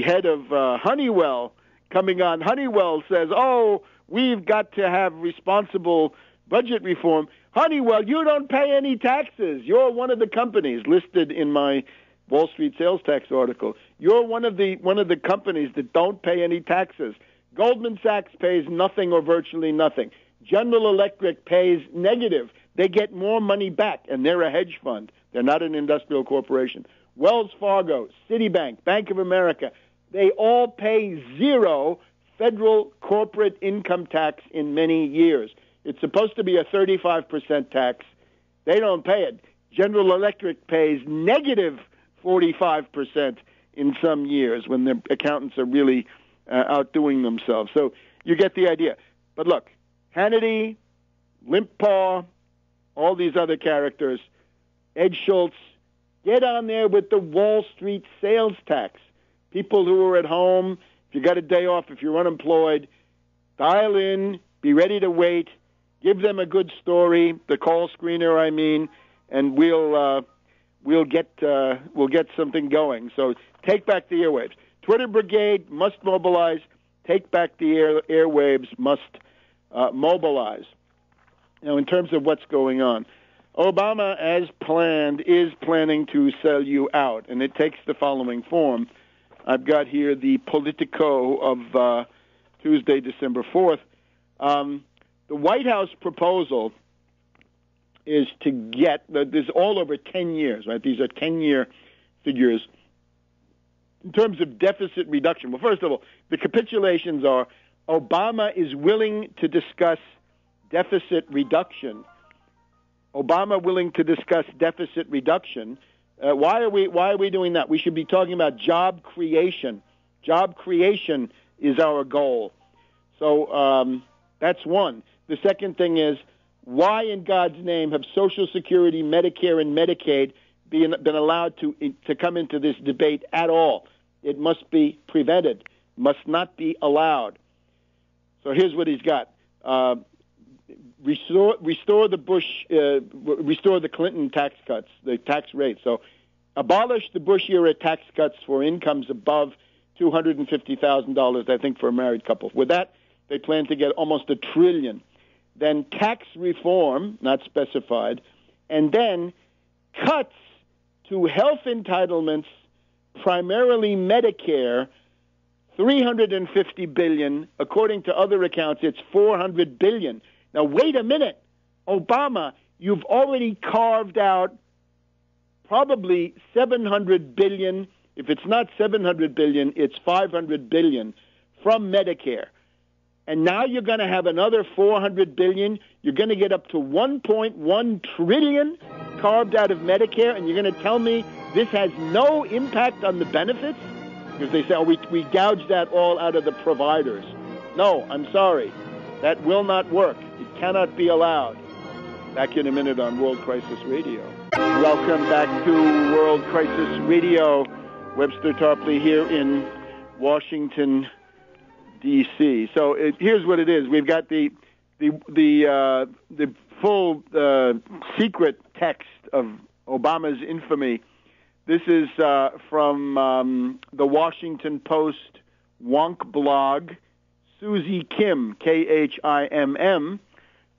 head of Honeywell coming on. Honeywell says, oh, we've got to have responsible budget reform. Honeywell, you don't pay any taxes. You're one of the companies listed in my Wall Street sales tax article. You're one of the companies that don't pay any taxes. Goldman Sachs pays nothing or virtually nothing. General Electric pays negative. They get more money back, and they're a hedge fund. They're not an industrial corporation. Wells Fargo, Citibank, Bank of America, they all pay zero federal corporate income tax in many years. It's supposed to be a 35% tax. They don't pay it. General Electric pays negative 45% in some years when the accountants are really outdoing themselves. So you get the idea. But look, Hannity, Limp Paw, all these other characters, Ed Schultz, get on there with the Wall Street sales tax. People who are at home, if you got a day off, if you're unemployed, dial in, be ready to wait, give them a good story, the call screener, I mean, and we'll get something going. So take back the airwaves. Twitter brigade must mobilize. Take back the airwaves must mobilize. Now, in terms of what's going on, Obama, as planned, is planning to sell you out, and it takes the following form. I've got here the Politico of Tuesday, December 4th. The White House proposal is to get, this is all over 10 years, right? These are 10-year figures. In terms of deficit reduction, well, first of all, the capitulations are Obama is willing to discuss deficit reduction. Obama willing to discuss deficit reduction. Why are we doing that? We should be talking about job creation. Job creation is our goal. So that's one. The second thing is, why in God's name have Social Security, Medicare, and Medicaid been allowed to come into this debate at all? It must be prevented, must not be allowed. So here's what he's got. Restore the Clinton tax cuts, the tax rate. So abolish the Bush-era tax cuts for incomes above $250,000, I think, for a married couple. With that, they plan to get almost $1 trillion. Then tax reform, not specified, and then cuts to health entitlements, primarily Medicare, $350 billion. According to other accounts, it's $400 billion. Now, wait a minute. Obama, you've already carved out probably $700 billion. If it's not $700 billion, it's $500 billion from Medicare. And now you're going to have another $400 billion. You're going to get up to $1.1 trillion carved out of Medicare, and you're going to tell me this has no impact on the benefits? Because they say, oh, we gouged that all out of the providers. No, I'm sorry. That will not work. It cannot be allowed. Back in a minute on World Crisis Radio. Welcome back to World Crisis Radio. Webster Tarpley here in Washington, D.C. So here's what it is. We've got the full secret text of Obama's infamy. This is from the Washington Post Wonk blog. Susie Kim, Khimm,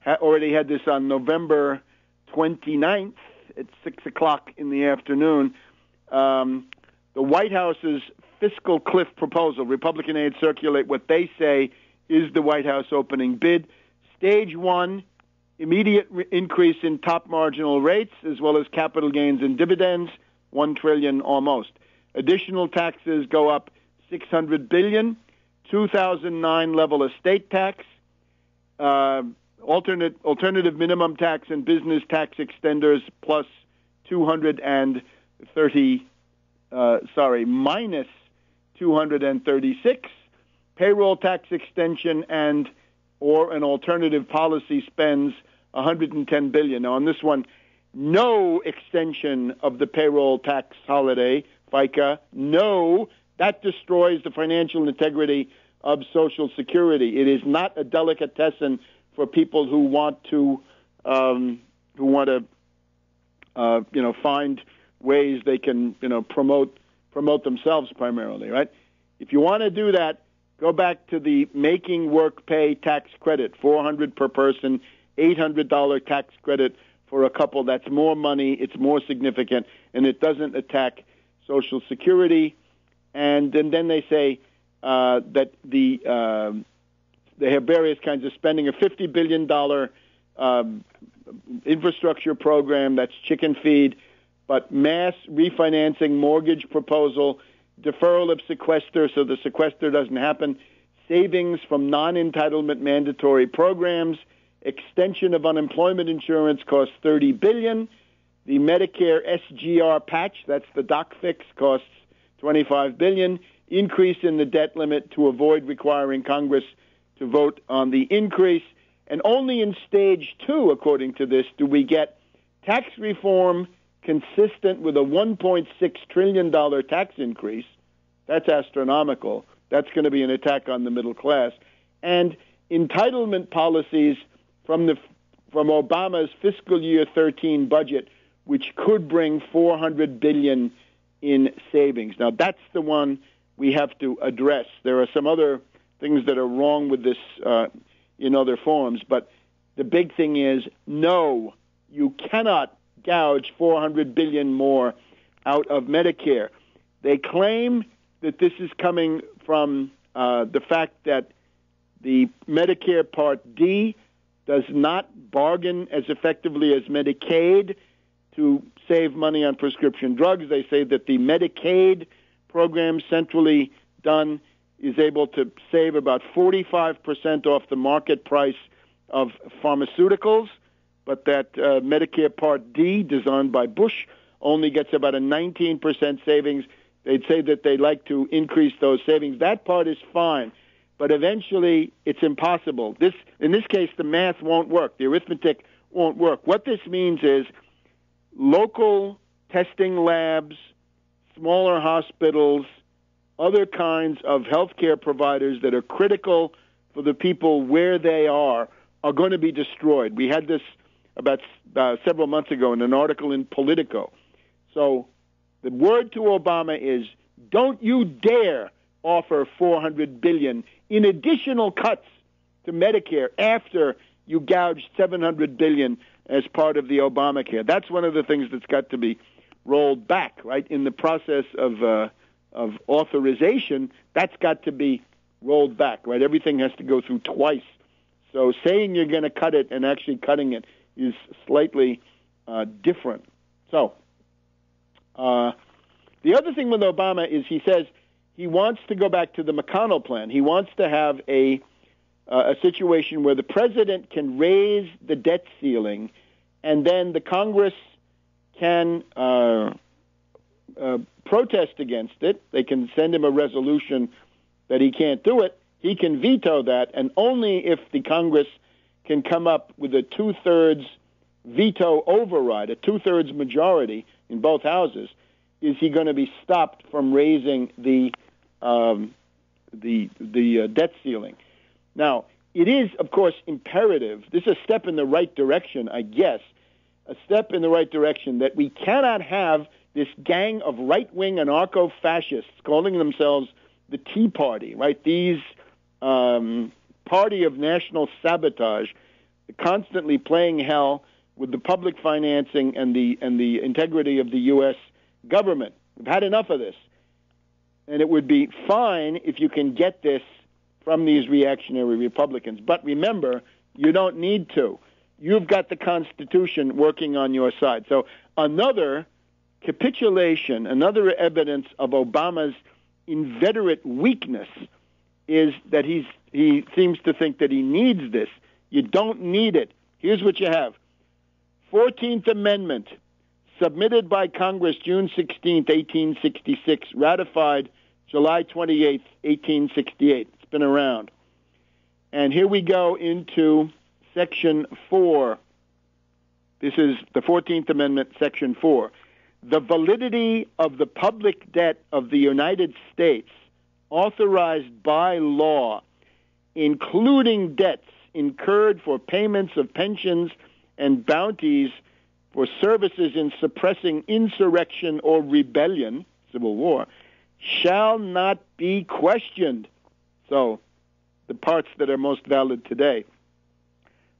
already had this on November 29th at 6 o'clock in the afternoon. The White House's fiscal cliff proposal, Republican aides circulate what they say is the White House opening bid. Stage one, immediate increase in top marginal rates, as well as capital gains and dividends, $1 trillion almost. Additional taxes go up $600 billion, 2009 level estate tax, alternative minimum tax and business tax extenders plus minus 236, payroll tax extension and or an alternative policy spends $110 billion. Now on this one, no extension of the payroll tax holiday, FICA, no, that destroys the financial integrity of Social Security. It is not a delicatessen for people who want to find ways they can promote themselves primarily, right? If you want to do that, go back to the making work pay tax credit, $400 per person, $800 tax credit for a couple. That's more money, it's more significant, and it doesn't attack Social Security. And then they say that they have various kinds of spending, a $50 billion infrastructure program, that's chicken feed, but mass refinancing mortgage proposal, deferral of sequester so the sequester doesn't happen, savings from non-entitlement mandatory programs, extension of unemployment insurance costs $30 billion, the Medicare SGR patch, that's the doc fix, costs $25 billion, increase in the debt limit to avoid requiring Congress to vote on the increase. And only in stage two, according to this, do we get tax reform consistent with a $1.6 trillion tax increase. That's astronomical. That's going to be an attack on the middle class. And entitlement policies from Obama's fiscal year 13 budget, which could bring $400 billion in savings. Now, that's the one we have to address. There are some other things that are wrong with this in other forms, but the big thing is, no, you cannot gouge $400 billion more out of Medicare. They claim that this is coming from the fact that the Medicare Part D does not bargain as effectively as Medicaid to save money on prescription drugs. They say that the Medicaid program, centrally done, is able to save about 45% off the market price of pharmaceuticals, but that Medicare Part D, designed by Bush, only gets about a 19% savings. They'd say that they'd like to increase those savings. That part is fine, but eventually it's impossible. In this case, the math won't work. The arithmetic won't work. What this means is local testing labs, smaller hospitals, other kinds of healthcare providers that are critical for the people where they are going to be destroyed. We had this about several months ago in an article in Politico. So the word to Obama is, don't you dare offer $400 billion in additional cuts to Medicare after you gouged $700 billion as part of the Obamacare. That's one of the things that's got to be rolled back, right? In the process of authorization, that's got to be rolled back, right? Everything has to go through twice. So saying you're going to cut it and actually cutting it is slightly different. So the other thing with Obama is he says he wants to go back to the McConnell plan. He wants to have a situation where the president can raise the debt ceiling and then the Congress can protest against it. They can send him a resolution that he can't do it. He can veto that, and only if the Congress can come up with a two-thirds veto override, a two-thirds majority in both houses, is he going to be stopped from raising the debt ceiling? Now, it is, of course, imperative. This is a step in the right direction, I guess, a step in the right direction that we cannot have this gang of right-wing anarcho-fascists calling themselves the Tea Party, right? These party of national sabotage, constantly playing hell with the public financing and the integrity of the U.S. government. We've had enough of this. And it would be fine if you can get this from these reactionary Republicans. But remember, you don't need to. You've got the Constitution working on your side. So another capitulation, another evidence of Obama's inveterate weakness is that he seems to think that he needs this. You don't need it. Here's what you have. 14th Amendment, submitted by Congress June 16, 1866, ratified July 28, 1868. It's been around. And here we go into Section 4. This is the 14th Amendment, Section 4. The validity of the public debt of the United States authorized by law, including debts incurred for payments of pensions and bounties for services in suppressing insurrection or rebellion, civil war, shall not be questioned. So, the parts that are most valid today.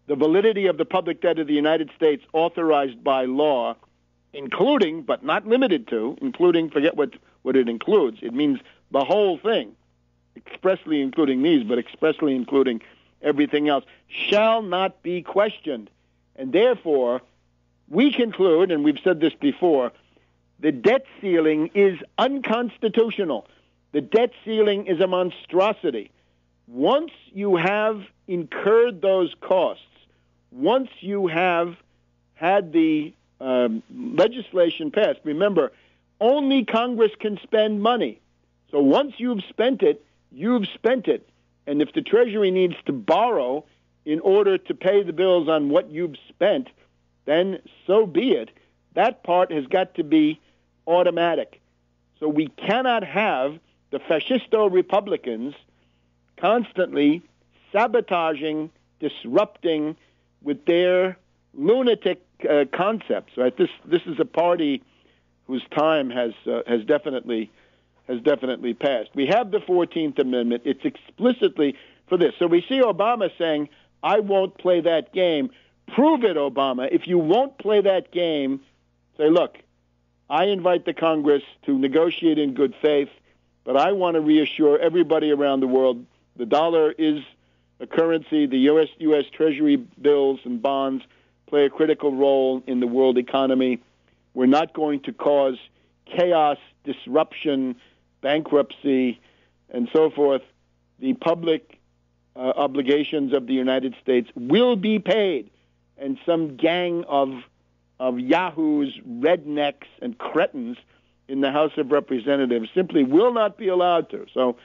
The validity of the public debt of the United States authorized by law, including, but not limited to, including, forget what it includes. It means the whole thing, expressly including these, but expressly including everything else, shall not be questioned. And therefore, we conclude, and we've said this before, the debt ceiling is unconstitutional. The debt ceiling is a monstrosity. Once you have incurred those costs, once you have had the legislation passed, remember, only Congress can spend money. So once you've spent it, you've spent it. And if the Treasury needs to borrow in order to pay the bills on what you've spent, then so be it. That part has got to be automatic. So we cannot have the fascisto-Republicans constantly sabotaging, disrupting with their lunatic concepts. Right? This is a party whose time has definitely passed. We have the 14th Amendment. It's explicitly for this. So we see Obama saying, I won't play that game. Prove it, Obama. If you won't play that game, say, look, I invite the Congress to negotiate in good faith, but I want to reassure everybody around the world the dollar is a currency. The U.S. Treasury bills and bonds play a critical role in the world economy. We're not going to cause chaos, disruption, bankruptcy, and so forth. The public obligations of the United States will be paid, and some gang of yahoos, rednecks, and cretins in the House of Representatives simply will not be allowed to. So,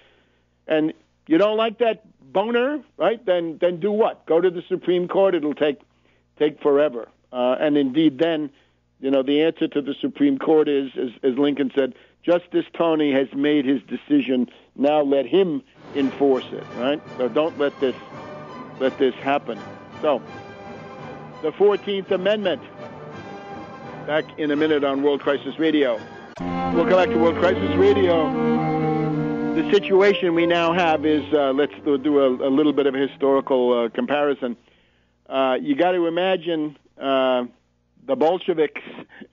and you don't like that boner, right? Then do what? Go to the Supreme Court. It'll take forever. And indeed, then, the answer to the Supreme Court is, as Lincoln said, Justice Toney has made his decision. Now let him enforce it, right? So don't let this happen. So, the 14th Amendment. Back in a minute on World Crisis Radio. We'll come back to World Crisis Radio. The situation we now have is, let's do a little bit of a historical comparison. You got to imagine the Bolsheviks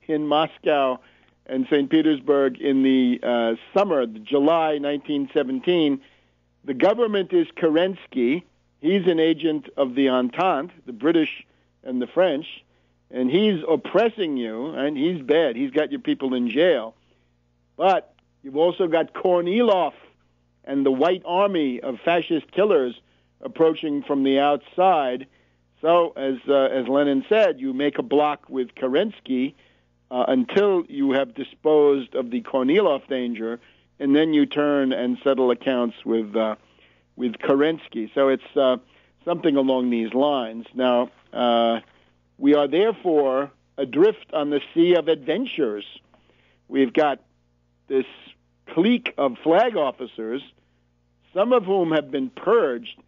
in Moscow and St. Petersburg in the summer, July 1917. The government is Kerensky. He's an agent of the Entente, the British and the French, and he's oppressing you, and he's bad. He's got your people in jail. But you've also got Kornilov and the White Army of fascist killers approaching from the outside. So, as Lenin said, you make a block with Kerensky until you have disposed of the Kornilov danger, and then you turn and settle accounts with Kerensky. So it's something along these lines. Now, We are therefore adrift on the sea of adventures. We've got this clique of flag officers, some of whom have been purged.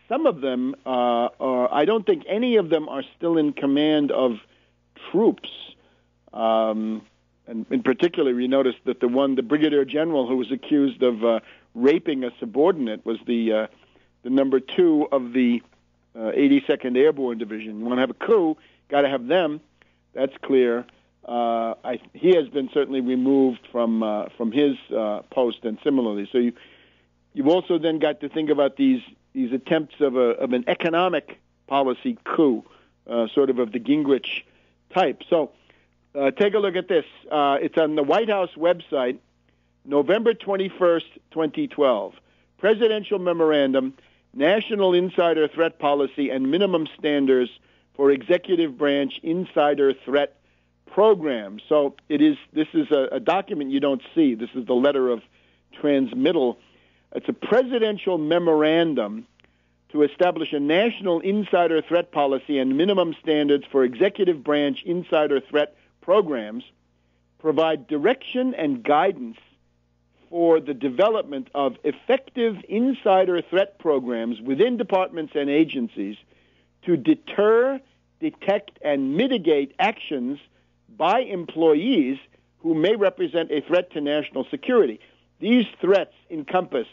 Some of them I don't think any of them are still in command of troops. And in particular, you notice that the brigadier general who was accused of raping a subordinate was the number 2 of the 82nd Airborne Division. You want to have a coup, got to have them. That's clear. He has been certainly removed from his post, and similarly. So you've also then got to think about these attempts of an economic policy coup, sort of the Gingrich type. So take a look at this. It's on the White House website, November 21st, 2012. Presidential Memorandum, National Insider Threat Policy, and Minimum Standards for Executive Branch Insider Threat Programs. So this is a document you don't see. This is the letter of transmittal. It's a presidential memorandum to establish a national insider threat policy and minimum standards for executive branch insider threat programs, provide direction and guidance for the development of effective insider threat programs within departments and agencies to deter, detect, and mitigate actions by employees who may represent a threat to national security. These threats encompass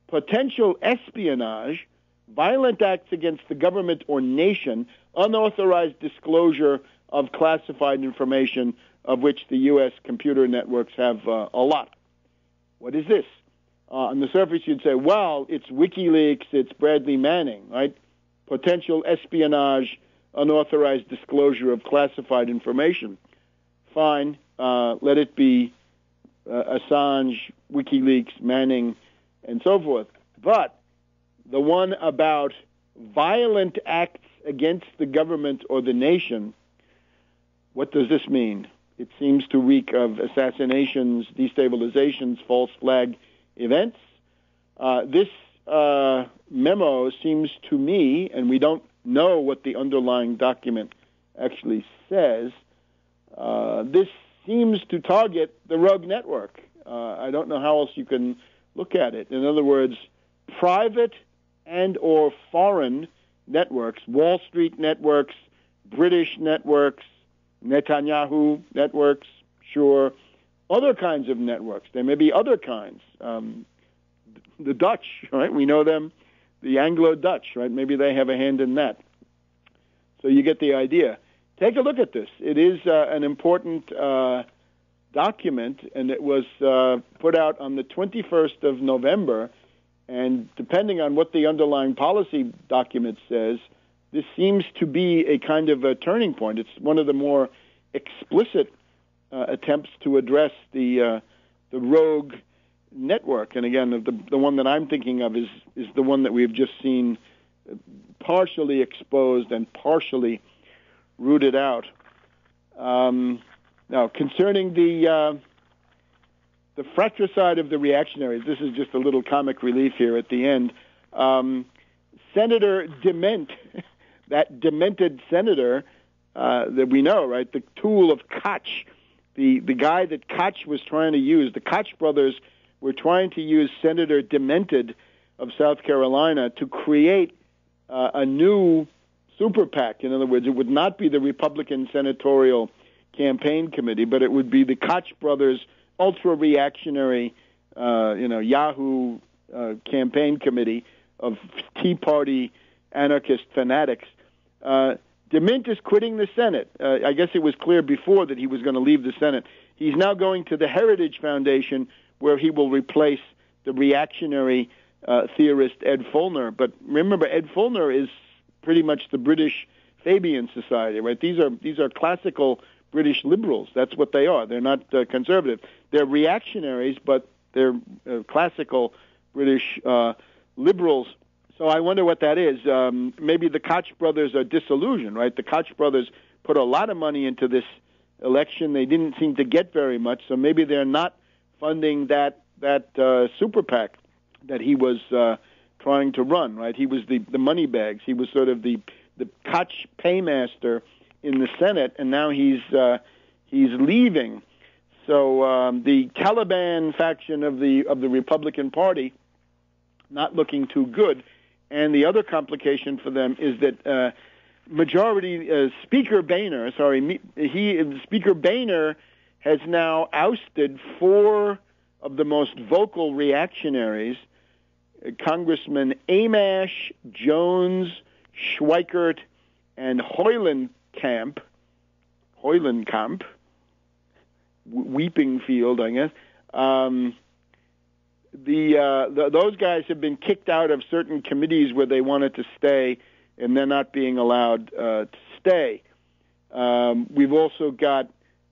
potential espionage, violent acts against the government or nation, unauthorized disclosure of classified information, of which the U.S. computer networks have a lot. What is this? On the surface, you'd say, well, it's WikiLeaks, it's Bradley Manning, right? Potential espionage, unauthorized disclosure of classified information. Fine, let it be Assange, WikiLeaks, Manning, and so forth. But the one about violent acts against the government or the nation, what does this mean? It seems to reek of assassinations, destabilizations, false flag events. This memo seems to me, and we don't know what the underlying document actually says, this seems to target the rogue network. I don't know how else you can look at it. In other words, private and or foreign networks, Wall Street networks, British networks, Netanyahu networks, sure, other kinds of networks. There may be other kinds. The Dutch, right? We know them, the Anglo-Dutch, right? Maybe they have a hand in that. So you get the idea. Take a look at this. It is an important document, and it was put out on the 21st of November, and depending on what the underlying policy document says, this seems to be a kind of a turning point. It's one of the more explicit attempts to address the rogue network. And again, the one that I'm thinking of is the one that we've just seen partially exposed and partially rooted out. Now, concerning the fratricide of the reactionaries, this is just a little comic relief here at the end. Senator Dement, that demented senator that we know, right, the tool of Koch, the guy that Koch was trying to use, the Koch brothers were trying to use Senator Demented of South Carolina to create a new super PAC. In other words, it would not be the Republican Senatorial Campaign Committee, but it would be the Koch brothers' ultra-reactionary, Yahoo campaign committee of Tea Party anarchist fanatics. Dement is quitting the Senate. I guess it was clear before that he was going to leave the Senate. He's now going to the Heritage Foundation, where he will replace the reactionary theorist Ed Fulner. But remember, Ed Fulner is pretty much the British Fabian Society, right? These are classical British liberals. That's what they are. They're not conservative. They're reactionaries, but they're classical British liberals. So I wonder what that is. Maybe the Koch brothers are disillusioned, right? The Koch brothers put a lot of money into this election. They didn't seem to get very much, so maybe they're not funding that super PAC that he was trying to run, right? He was the money bags. He was sort of the Koch paymaster in the Senate, and now he's leaving. So the Taliban faction of the Republican Party not looking too good. And the other complication for them is that Speaker Boehner has now ousted 4 of the most vocal reactionaries, Congressman Amash, Jones, Schweikert, and Hoylenkamp, Weeping Field, I guess. Those guys have been kicked out of certain committees where they wanted to stay, and they're not being allowed to stay. We've also got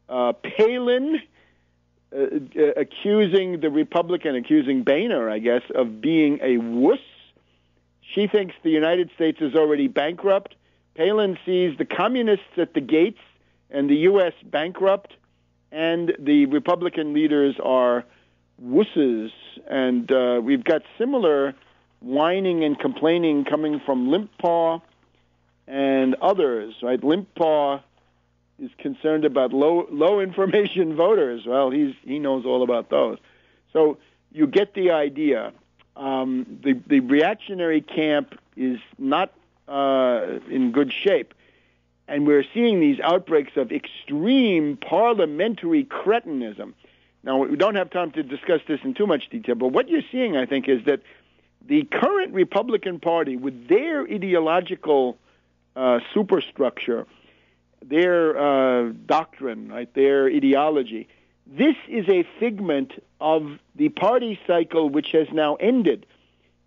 Palin accusing Boehner, I guess, of being a wuss. She thinks the United States is already bankrupt. Palin sees the communists at the gates and the U.S. bankrupt, and the Republican leaders are wusses. And we've got similar whining and complaining coming from Limp Paw and others, right? Limp Paw is concerned about low information voters. Well, he knows all about those. So you get the idea. The reactionary camp is not in good shape, and we're seeing these outbreaks of extreme parliamentary cretinism. Now, we don't have time to discuss this in too much detail, but what you're seeing, I think, is that the current Republican Party, with their ideological superstructure, their doctrine, right, their ideology, this is a figment of the party cycle which has now ended.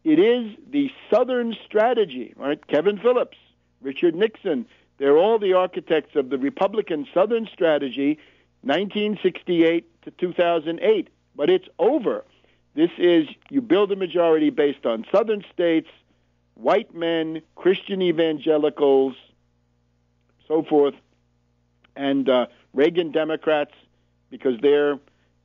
It is the Southern strategy, right? Kevin Phillips, Richard Nixon, they're all the architects of the Republican Southern strategy, 1968 to 2008. But it's over. This is, you build a majority based on Southern states, white men, Christian evangelicals, so forth, and Reagan Democrats, because they're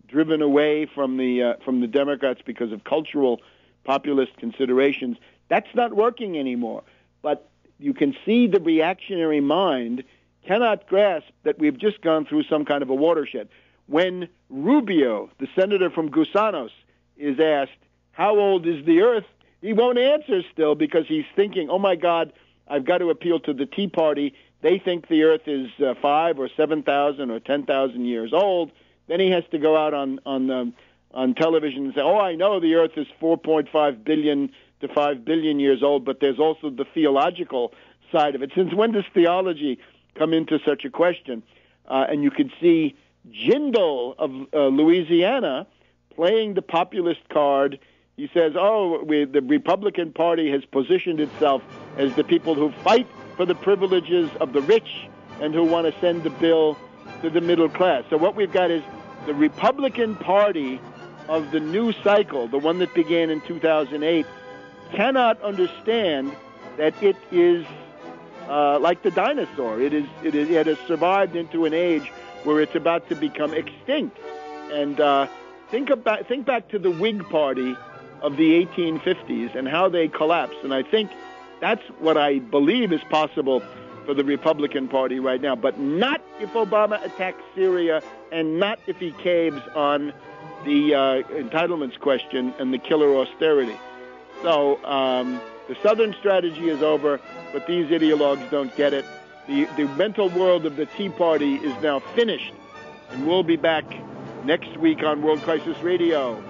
driven away from the Democrats because of cultural populist considerations. That's not working anymore. But you can see the reactionary mind cannot grasp that we've just gone through some kind of a watershed. When Rubio, the senator from Gusanos, is asked, how old is the Earth? He won't answer still because he's thinking, oh, my God, I've got to appeal to the Tea Party. They think the Earth is 5 or 7,000 or 10,000 years old. Then he has to go out on television and say, oh, I know the Earth is 4.5 billion to 5 billion years old, but there's also the theological side of it. Since when does theology come into such a question? And you can see Jindal of Louisiana playing the populist card. He says, the Republican Party has positioned itself as the people who fight for the privileges of the rich and who want to send the bill to the middle class. So what we've got is the Republican Party of the new cycle, the one that began in 2008, cannot understand that it is like the dinosaur. It has survived into an age where it's about to become extinct. And think back to the Whig Party of the 1850s and how they collapsed. And I think that's what I believe is possible for the Republican Party right now, but not if Obama attacks Syria and not if he caves on the entitlements question and the killer austerity. So the Southern strategy is over, but these ideologues don't get it. The mental world of the Tea Party is now finished, and we'll be back next week on World Crisis Radio.